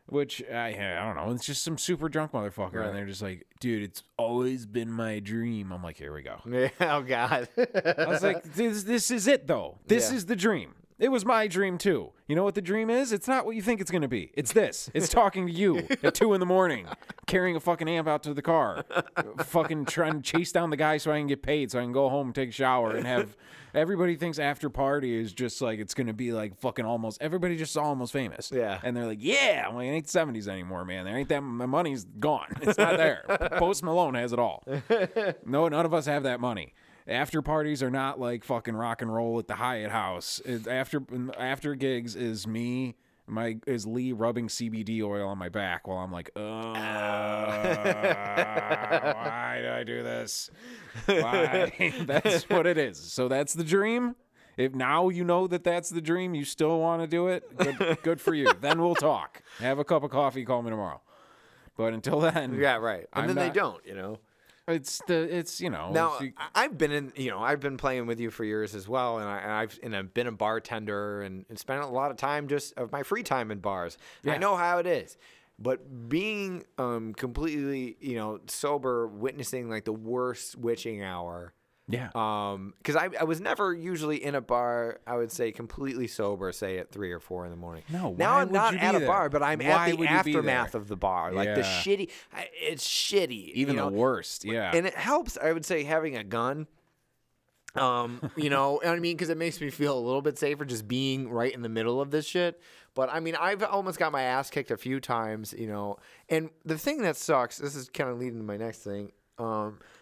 Which, I don't know. It's just some super drunk motherfucker. Right. And they're just like, dude, it's always been my dream. I'm like, here we go. Yeah, oh, God. I was like, this is it, though. This is the dream. It was my dream, too. You know what the dream is? It's not what you think it's going to be. It's this. It's talking to you at 2 a.m, carrying a fucking amp out to the car, fucking trying to chase down the guy so I can get paid so I can go home and take a shower and have... Everybody thinks after party is just like, it's going to be like fucking everybody just saw Almost Famous. Yeah. And they're like, yeah. I'm like, it ain't 70s anymore, man. There ain't that, my money's gone. It's not there. Post Malone has it all. No, none of us have that money. After parties are not like fucking rock and roll at the Hyatt House. After gigs is me, is Lee rubbing CBD oil on my back while I'm like, why do I do this? Why? That's what it is. So that's the dream. If now you know that that's the dream, you still want to do it, good for you. Then we'll talk. Have a cup of coffee, call me tomorrow. But until then. Yeah, right. And then they don't, It's Now I've been playing with you for years as well, and I've been a bartender and spent a lot of time just of my free time in bars. Yeah. I know how it is, but being completely sober, witnessing like the worst witching hour. Yeah. Because I was never usually in a bar, I would say completely sober, say at 3 or 4 in the morning. No, now I'm not at a bar, but I'm why at the aftermath of the bar. Like the shitty, it's shitty. Even the worst, yeah. And it helps, I would say, having a gun. You know what I mean? Because it makes me feel a little bit safer just being right in the middle of this shit. But I mean, I've almost got my ass kicked a few times, And the thing that sucks, this is kind of leading to my next thing.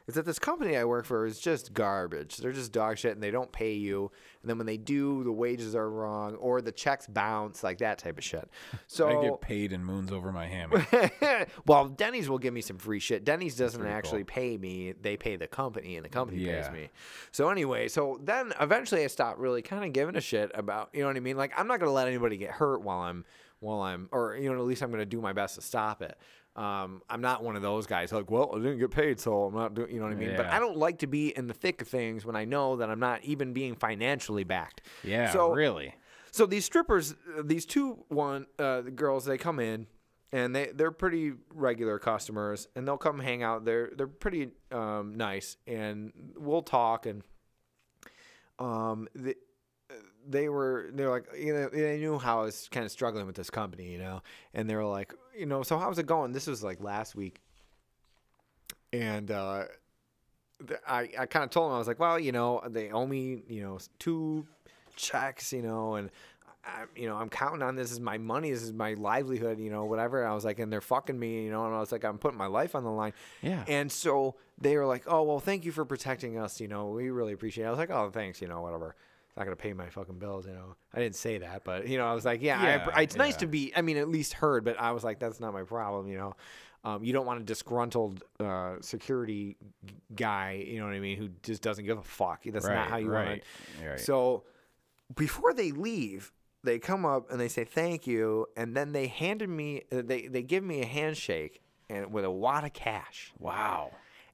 Is that this company I work for is just garbage. They're just dog shit, and they don't pay you. And then when they do, the wages are wrong, or the checks bounce, like that type of shit. So I get paid in moons over my hammock. Well, Denny's will give me some free shit. Denny's doesn't actually pay me; they pay the company, and the company pays me. So anyway, then eventually I stopped really kind of giving a shit about, you know what I mean? Like I'm not gonna let anybody get hurt while I'm, or at least I'm gonna do my best to stop it. I'm not one of those guys like, well, I didn't get paid, so I'm not doing, you know what I mean? Yeah. But I don't like to be in the thick of things when I know that I'm not even being financially backed. Yeah, really. So these strippers, these two girls, they come in and they're pretty regular customers, and they'll come hang out. They're pretty nice, and we'll talk, and they're like, they knew how I was kind of struggling with this company, and they were like, so how's it going? This was like last week. And I kind of told them, I was like, well, they owe me, 2 checks, and I'm counting on this as my money. This is my livelihood, whatever. And I was like, and they're fucking me, and I was like, I'm putting my life on the line. Yeah. And so they were like, oh, well, thank you for protecting us. We really appreciate it. I was like, oh, thanks, whatever. not gonna pay my fucking bills, you know. I didn't say that, but you know, I was like, it's nice to be, I mean, at least heard, but I was like, that's not my problem, you know. You don't want a disgruntled security guy, you know what I mean, who just doesn't give a fuck. That's not how you want it. Right. So before they leave, they come up and they say thank you, and then they handed me, they give me a handshake and with a wad of cash. Wow.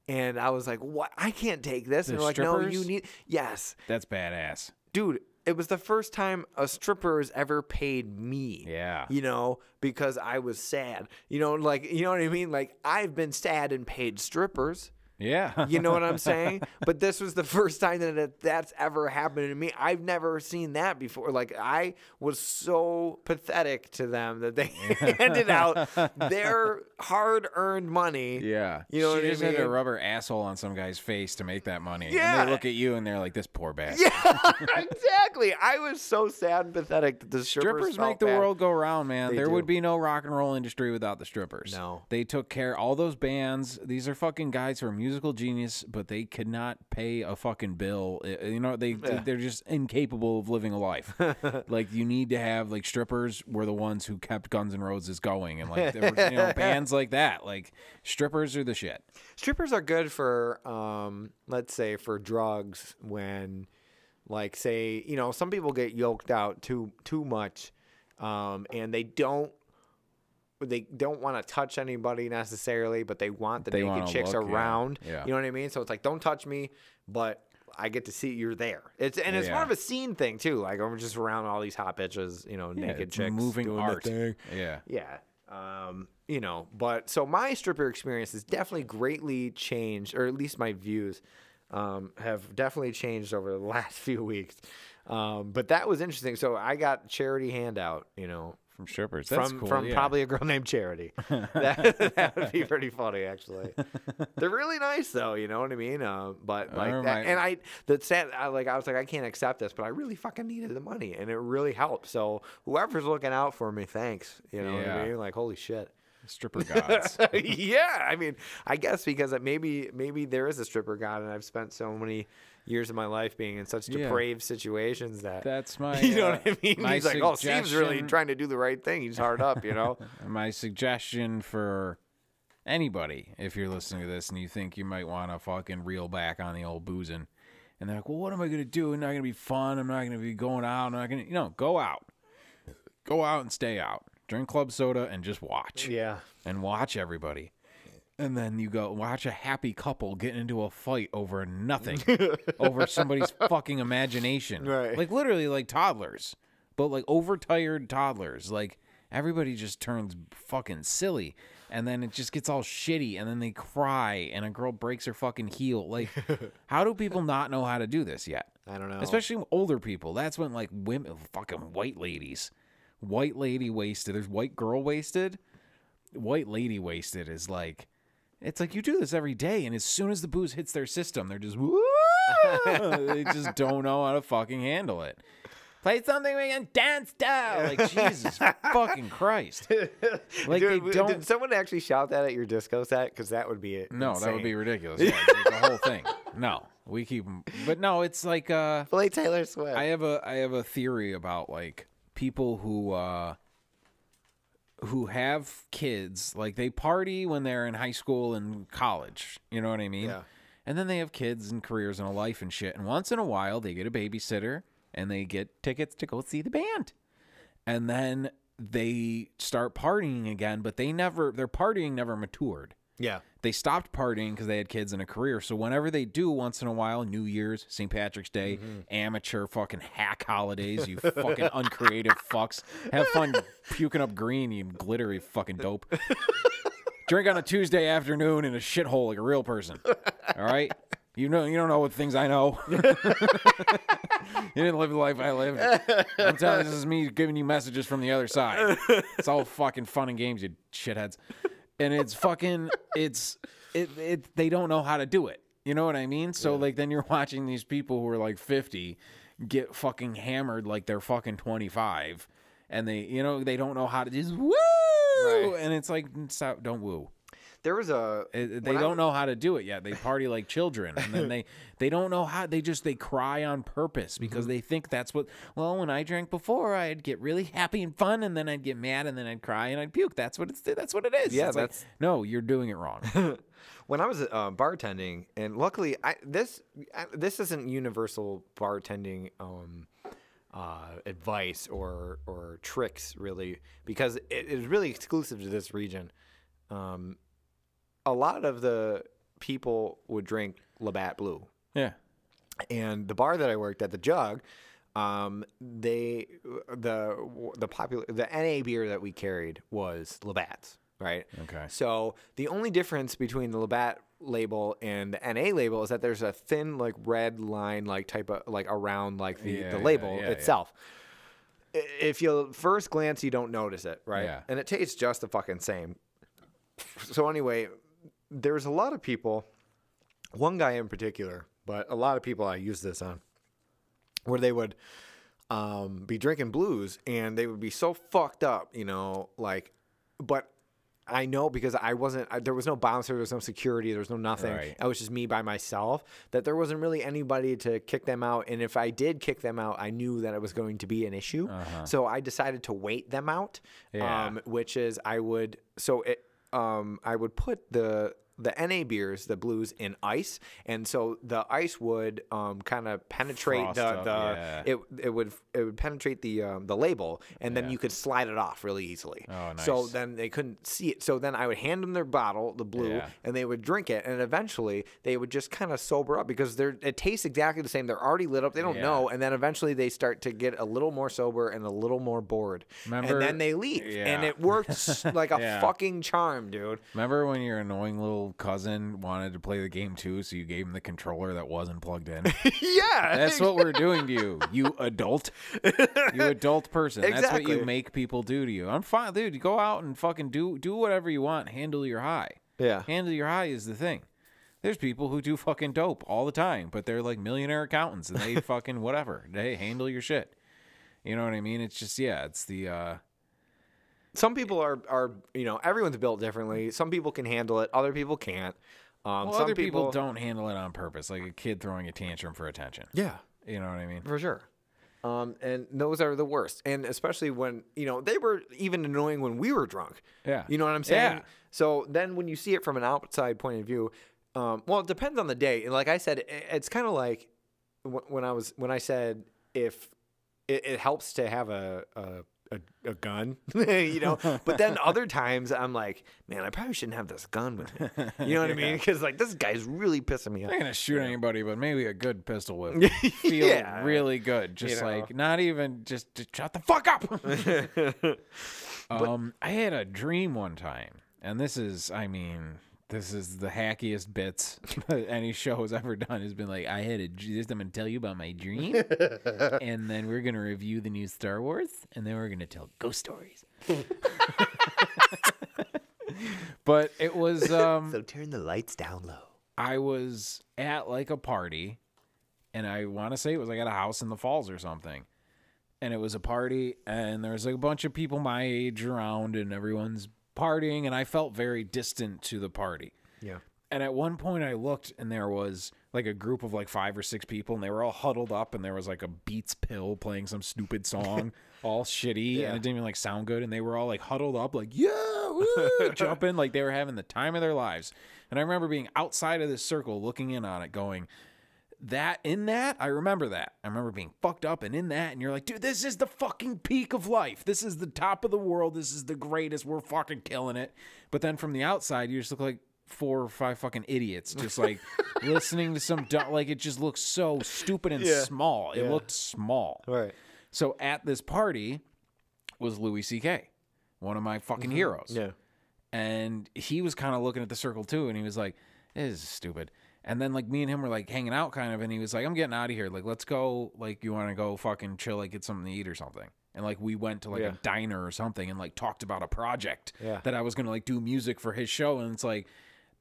And I was like, what? I can't take this. And they're like, no, you need. Yes. That's badass. Dude, it was the first time a stripper has ever paid me. Yeah. You know, because I was sad. You know, like, you know what I mean? Like, I've been sad and paid strippers. Yeah. You know what I'm saying? But this was the first time that's ever happened to me. I've never seen that before. Like, I was so pathetic to them that they handed out their hard-earned money. Yeah. You know what I mean? She just had a rubber asshole on some guy's face to make that money. Yeah. And they look at you and they're like, this poor bastard. Yeah, exactly. I was so sad and pathetic that the strippers make the world go round, man. There would be no rock and roll industry without the strippers. No. They took care all those bands. These are fucking guys who are musical genius, but they could not pay a fucking bill. You know, they're just incapable of living a life. Like, you need to have, like, strippers were the ones who kept Guns N' Roses going, and like there were, you know, bands like that. Like, strippers are the shit. Strippers are good for let's say for drugs when, like, say, you know, some people get yoked out too much, and they don't want to touch anybody necessarily, but they want the naked chicks around. Yeah. You know what I mean? So it's like, don't touch me, but I get to see you're there. It's more of a scene thing too. Like, I'm just around all these hot bitches, you know, naked chicks moving doing art. the thing. Yeah. Yeah. You know, but so my stripper experience has definitely greatly changed, or at least my views have definitely changed over the last few weeks. But that was interesting. So I got charity handout, you know, from strippers. That's cool. From probably a girl named Charity. That would be pretty funny, actually. They're really nice, though. You know what I mean? But like, and I was like, I can't accept this, but I really fucking needed the money, and it really helped. So whoever's looking out for me, thanks. You know what I mean? Like, holy shit. Stripper gods. Yeah, I mean, I guess because maybe there is a stripper god, and I've spent so many years of my life being in such depraved situations that's my you know what I mean? My He's like, oh, Steve's really trying to do the right thing. He's hard up, you know. My suggestion for anybody, if you're listening to this and you think you might want to fucking reel back on the old boozing, and they're like, well, what am I gonna do? It's not gonna be fun. I'm not gonna be going out. I'm not gonna, go out and stay out. Drink club soda and just watch. Yeah. And watch everybody. And then you go watch a happy couple get into a fight over nothing. Over somebody's fucking imagination. Right. Like, literally, like toddlers. But, like, overtired toddlers. Like, everybody just turns fucking silly. And then it just gets all shitty. And then they cry. And a girl breaks her fucking heel. Like, how do people not know how to do this yet? I don't know. Especially older people. That's when, like, women, fucking white ladies. White lady wasted. There's white girl wasted. White lady wasted is like, it's like you do this every day, and as soon as the booze hits their system, they're just woo. They just don't know how to fucking handle it. Play something we can dance to. Like, Jesus fucking Christ. Like, dude, they don't. Did someone actually shout that at your disco set? Because that would be it. No, insane. that would be ridiculous. Yeah, it's like the whole thing. No, we keep them. But no, it's like play Taylor Swift. I have a theory about, like, people who have kids, like, they party when they're in high school and college, you know what I mean? Yeah. And then they have kids and careers and a life and shit, and once in a while they get a babysitter and they get tickets to go see the band, and then they start partying again, but their partying never matured. Yeah. They stopped partying because they had kids and a career. So whenever they do, once in a while, New Year's, St. Patrick's Day, amateur fucking hack holidays, you fucking uncreative fucks. Have fun puking up green, you glittery fucking dope. Drink on a Tuesday afternoon in a shithole like a real person. All right? You don't know what things I know. You didn't live the life I lived. I'm telling you, this is me giving you messages from the other side. It's all fucking fun and games, you shitheads. And it's fucking, they don't know how to do it. You know what I mean? So, like, then you're watching these people who are, like, 50 get fucking hammered like they're fucking 25. And they don't know how to just woo! Right. And it's like, stop, don't woo. There was they don't know how to do it yet. They party like children, and then they don't know how. They cry on purpose because they think that's what. Well, when I drank before, I'd get really happy and fun, and then I'd get mad, and then I'd cry and I'd puke. That's what it is. Yeah, that's no. You're doing it wrong. When I was bartending, and luckily, this isn't universal bartending advice or tricks really, because it is really exclusive to this region. A lot of the people would drink Labatt Blue. Yeah. And the bar that I worked at, the Jug, the NA beer that we carried was Labatt's, right? Okay. So the only difference between the Labatt label and the NA label is that there's a thin like red line like type of like around like the label itself. Yeah. If you first glance, you don't notice it, right? Yeah. And it tastes just the fucking same. So anyway, there's a lot of people, one guy in particular, but a lot of people I use this on, where they would be drinking blues and they would be so fucked up, you know, like, but I know because there was no bouncer, there was no security, there was no nothing. Right. It was just me by myself, that there wasn't really anybody to kick them out. And if I did kick them out, I knew that it was going to be an issue. So I decided to wait them out, which is I would put the NA beers, the blues, in ice, and so the ice would kind of penetrate it would penetrate the label, and then you could slide it off really easily. Oh, nice. So then they couldn't see it. So then I would hand them their bottle, the blue, and they would drink it, and eventually they would just kind of sober up because it tastes exactly the same. They're already lit up. They don't know, and then eventually they start to get a little more sober and a little more bored, and then they leave, and it worked like a fucking charm, dude. Remember when your annoying little cousin wanted to play the game too, so you gave him the controller that wasn't plugged in? Yeah, that's what we're doing to you, you adult person. Exactly. That's what you make people do to you. I'm fine, dude. You go out and fucking do whatever you want. Handle your high. Yeah, handle your high is the thing. There's people who do fucking dope all the time, but they're like millionaire accountants and they fucking whatever. They handle your shit. You know what I mean? It's just it's the. Some people are everyone's built differently. Some people can handle it, other people can't. Some other people don't handle it on purpose, like a kid throwing a tantrum for attention. Yeah, you know what I mean? For sure. And those are the worst, and especially when they were even annoying when we were drunk. Yeah, you know what I'm saying? Yeah. So then when you see it from an outside point of view, well, it depends on the day. And like I said, it's kind of like when I said if it helps to have a gun, but then other times I'm like, man, I probably shouldn't have this gun with me. You know what I mean? Because like this guy's really pissing me off. I'm not gonna shoot anybody, but maybe a good pistol whip would feel really good. Just like not even just shut the fuck up. I had a dream one time, and this is the hackiest bits any show has ever done. Has been like, I'm gonna tell you about my dream, and then we're gonna review the new Star Wars, and then we're gonna tell ghost stories. But it was so turn the lights down low. I was at like a party, and I want to say it was like at a house in the Falls or something. And it was a party, and there was like a bunch of people my age around, and everyone's partying, and I felt very distant to the party. Yeah. And at one point I looked, and there was like a group of like 5 or 6 people, and they were all huddled up, and there was like a Beats pill playing some stupid song, all shitty, and it didn't even like sound good, and they were all like huddled up, like woo, jumping, like they were having the time of their lives. And I remember being outside of this circle, looking in on it, going, I remember that. I remember being fucked up and in that, and you're like, dude, this is the fucking peak of life. This is the top of the world. This is the greatest. We're fucking killing it. But then from the outside, you just look like 4 or 5 fucking idiots, just like listening to some like it just looks so stupid and small. It looked small. Right. So at this party was Louis C.K., one of my fucking heroes. Yeah. And he was kind of looking at the circle too, and he was like, this is stupid. And then, like, me and him were, like, hanging out kind of, and he was like, I'm getting out of here. Like, let's go, like, you want to go fucking chill, like, get something to eat or something. And, like, we went to, like, a diner or something and, like, talked about a project that I was going to, like, do music for his show. And it's like,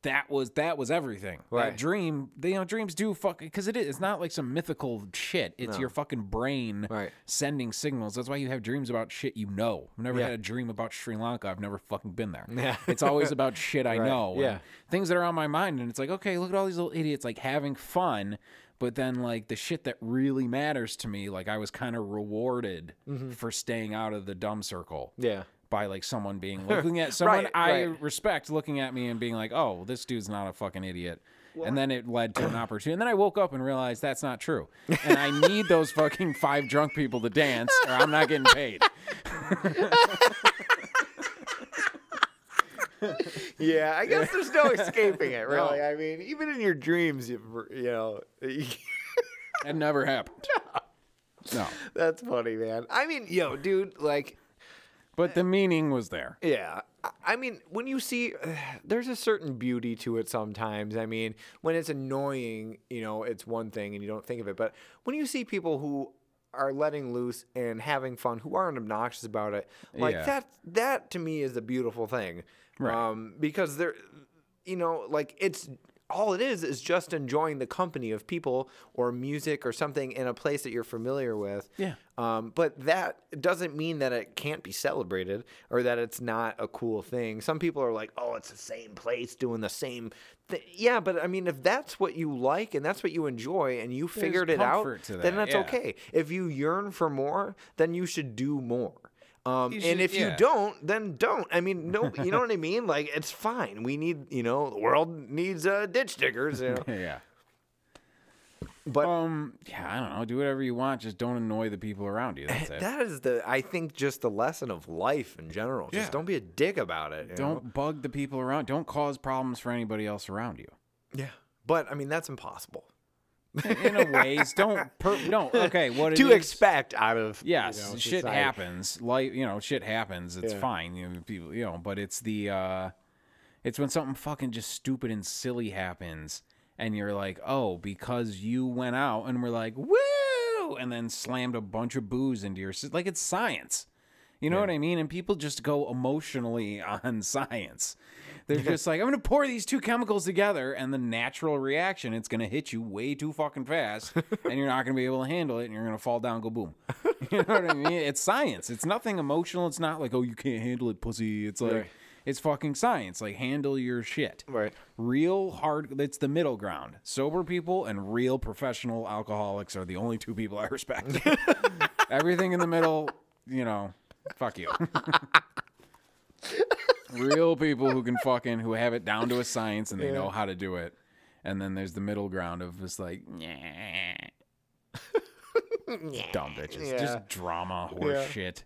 that was everything. Right. That dream, dreams do fucking, because it's not like some mythical shit. It's your fucking brain sending signals. That's why you have dreams about shit you know. I've never had a dream about Sri Lanka. I've never fucking been there. Yeah. It's always about shit I know. Yeah. And things that are on my mind. And it's like, okay, look at all these little idiots like having fun. But then like the shit that really matters to me, like I was kind of rewarded for staying out of the dumb circle. Yeah. By like someone looking at someone I respect looking at me and being like, oh, this dude's not a fucking idiot. Well, and then it led to an opportunity. And then I woke up and realized that's not true. And I need those fucking 5 drunk people to dance or I'm not getting paid. Yeah, I guess there's no escaping it, really. No. I mean, even in your dreams, you know. It never happened. No. That's funny, man. I mean, dude, like... But the meaning was there. Yeah. I mean, when you see, there's a certain beauty to it sometimes. I mean, when it's annoying, it's one thing and you don't think of it. But when you see people who are letting loose and having fun, who aren't obnoxious about it, like that to me is a beautiful thing. Right. Because they're, like it's... all it is just enjoying the company of people or music or something in a place that you're familiar with. Yeah. But that doesn't mean that it can't be celebrated or that it's not a cool thing. Some people are like, oh, it's the same place doing the same thing. Yeah, but I mean, if that's what you like and that's what you enjoy and you figured it out, then that's okay. If you yearn for more, then you should do more. And if you don't, then don't. I mean, no, you know what I mean? Like, it's fine. We need, the world needs ditch diggers. Yeah. But I don't know. Do whatever you want. Just don't annoy the people around you. That's it. That is I think, just the lesson of life in general. Just don't be a dick about it. Don't bug the people around. Don't cause problems for anybody else around you. Yeah. But, I mean, that's impossible. In a ways, okay, what it to is, expect out of shit happens. Like shit happens. It's fine, people. But it's it's when something fucking just stupid and silly happens, and you're like, oh, because you went out and we're like, woo, and then slammed a bunch of booze into your like it's science. You know what I mean? And people just go emotionally on science. They're just like, I'm going to pour these 2 chemicals together, and the natural reaction, it's going to hit you way too fucking fast, and you're not going to be able to handle it, and you're going to fall down and go boom. You know what I mean? It's science. It's nothing emotional. It's not like, oh, you can't handle it, pussy. It's like, it's fucking science. Like, handle your shit. Right. Real hard, it's the middle ground. Sober people and real professional alcoholics are the only 2 people I respect. Everything in the middle, fuck you. Real people who have it down to a science and they know how to do it. And then there's the middle ground of just like, dumb bitches. Just drama, horse shit.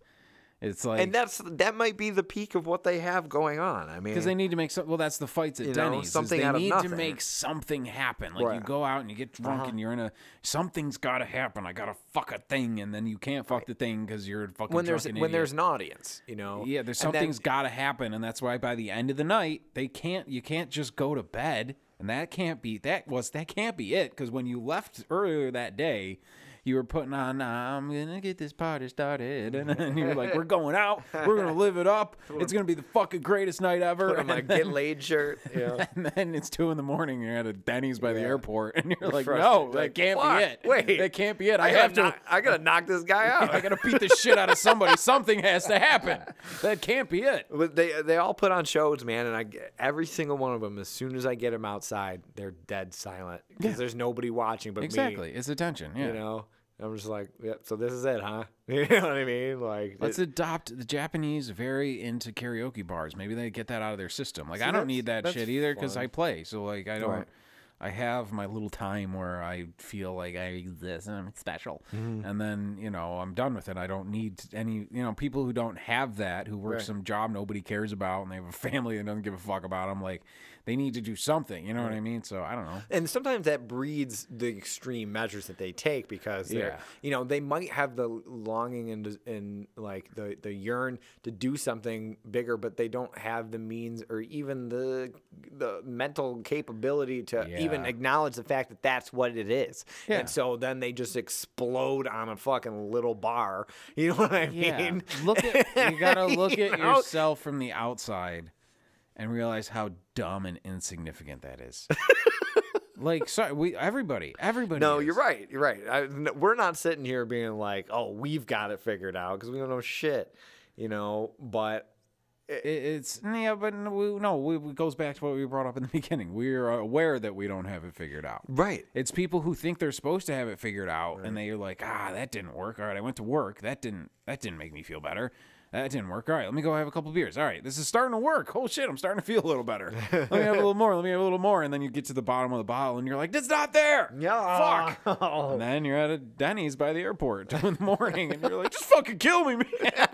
It's like, and that might be the peak of what they have going on. I mean, because they need to make well, that's the fights at Denny's. Something they need to make something happen. Like you go out and you get drunk and you're in something's got to happen. I got to fuck a thing, and then you can't fuck the thing because you're fucking when there's an audience, Yeah, there's something's got to happen, and that's why by the end of the night you can't just go to bed, and that can't be it because when you left earlier that day. You were putting on, I'm going to get this party started. And then you're like, we're going out. We're going to live it up. It's going to be the fucking greatest night ever. Put on my get laid shirt. Yeah. And then it's 2 in the morning. You're at a Denny's by the airport. And you're like, no, that can't be it. Wait. That can't be it. I got to knock this guy out. I got to beat the shit out of somebody. Something has to happen. That can't be it. But they all put on shows, man. And every single one of them, as soon as I get them outside, they're dead silent. Because there's nobody watching but me. Exactly. It's attention. Yeah. I'm just like, so this is it, huh? You know what I mean? Like, let's adopt the Japanese very into karaoke bars. Maybe they get that out of their system. Like, I don't need that shit either because I play. So, like, I don't. Right. I have my little time where I feel like I exist and I'm special. Mm-hmm. And then, I'm done with it. I don't need any, people who don't have that, who work some job nobody cares about and they have a family that doesn't give a fuck about them. Like, they need to do something. You know what I mean? So, I don't know. And sometimes that breeds the extreme measures that they take because they're, they might have the longing and like the yearn to do something bigger, but they don't have the means or even the mental capability to even acknowledge the fact that that's what it is. Yeah. And so then they just explode on a fucking little bar. You know what I mean? You got to look at yourself from the outside and realize how dumb and insignificant that is. Like, sorry, everybody. No, is. you're right. You're right. We're not sitting here being like, oh, we've got it figured out because we don't know shit, but. But it goes back to what we brought up in the beginning. We're aware that we don't have it figured out. Right. It's people who think they're supposed to have it figured out, and they're like, that didn't work. All right, I went to work. That didn't make me feel better. That didn't work. All right, let me go have a couple beers. All right, this is starting to work. Oh, shit, I'm starting to feel a little better. Let me have a little more. Let me have a little more. And then you get to the bottom of the bottle, and you're like, it's not there. Yeah. Fuck. And then you're at a Denny's by the airport 2 in the morning, and you're like, just fucking kill me, man.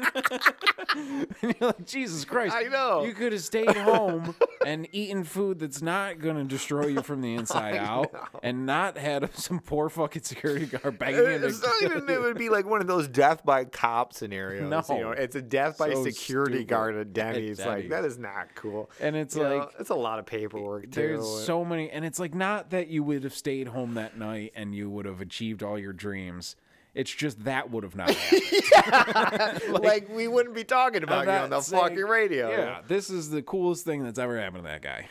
And you're like, Jesus Christ. I know. You could have stayed home and eaten food that's not going to destroy you from the inside out and not had some poor fucking security guard begging you to... It's not even, it would be like one of those death by cop scenarios. No. It's a death by So security stupid. guard at Denny's. At Like, Denny's. that is not cool. And it's it's a lot of paperwork, too. There's so many, and it's like not that you would have stayed home that night and you would have achieved all your dreams. It's just that would have not happened. like we wouldn't be talking about you on the fucking radio. Yeah, this is the coolest thing that's ever happened to that guy.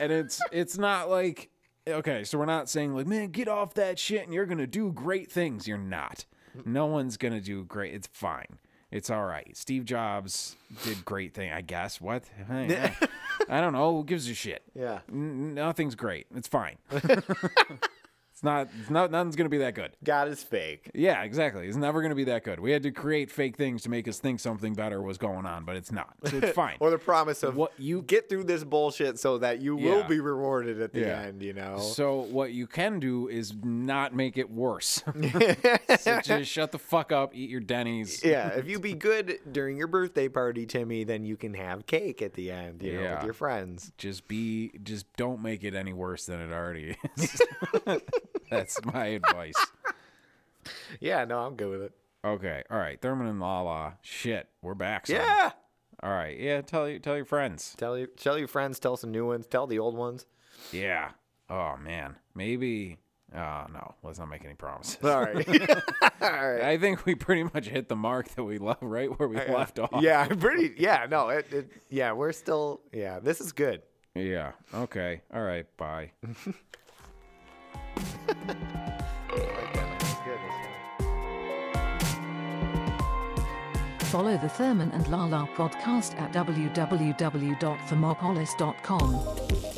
And it's not like, okay, so we're not saying like, man, get off that shit and you're gonna do great things. You're not. No one's gonna do great. It's fine. It's all right. Steve Jobs did great thing, I guess. What? I don't know. Who gives a shit? Yeah. Nothing's great. It's fine. Nothing's gonna be that good. God is fake. Yeah, exactly. It's never gonna be that good. We had to create fake things to make us think something better was going on, but it's not. So it's fine. Or the promise of what you get through this bullshit so that you will be rewarded at the end. So what you can do is not make it worse. So just shut the fuck up, eat your Denny's. Yeah, if you be good during your birthday party, Timmy, then you can have cake at the end, with your friends. Just don't make it any worse than it already is. That's my advice. Yeah, no, I'm good with it. Okay, all right. Thurman and Lala. Shit, we're back. Son. Yeah. All right. Yeah, tell your friends. Tell your friends. Tell some new ones. Tell the old ones. Yeah. Oh man. Maybe. No. Let's not make any promises. All right. All right. I think we pretty much hit the mark that we love right where we left off. Yeah. Pretty. Yeah. No. Yeah. We're still. Yeah. This is good. Yeah. Okay. All right. Bye. Follow the Thurman and Lala podcast at www.thermopolis.com.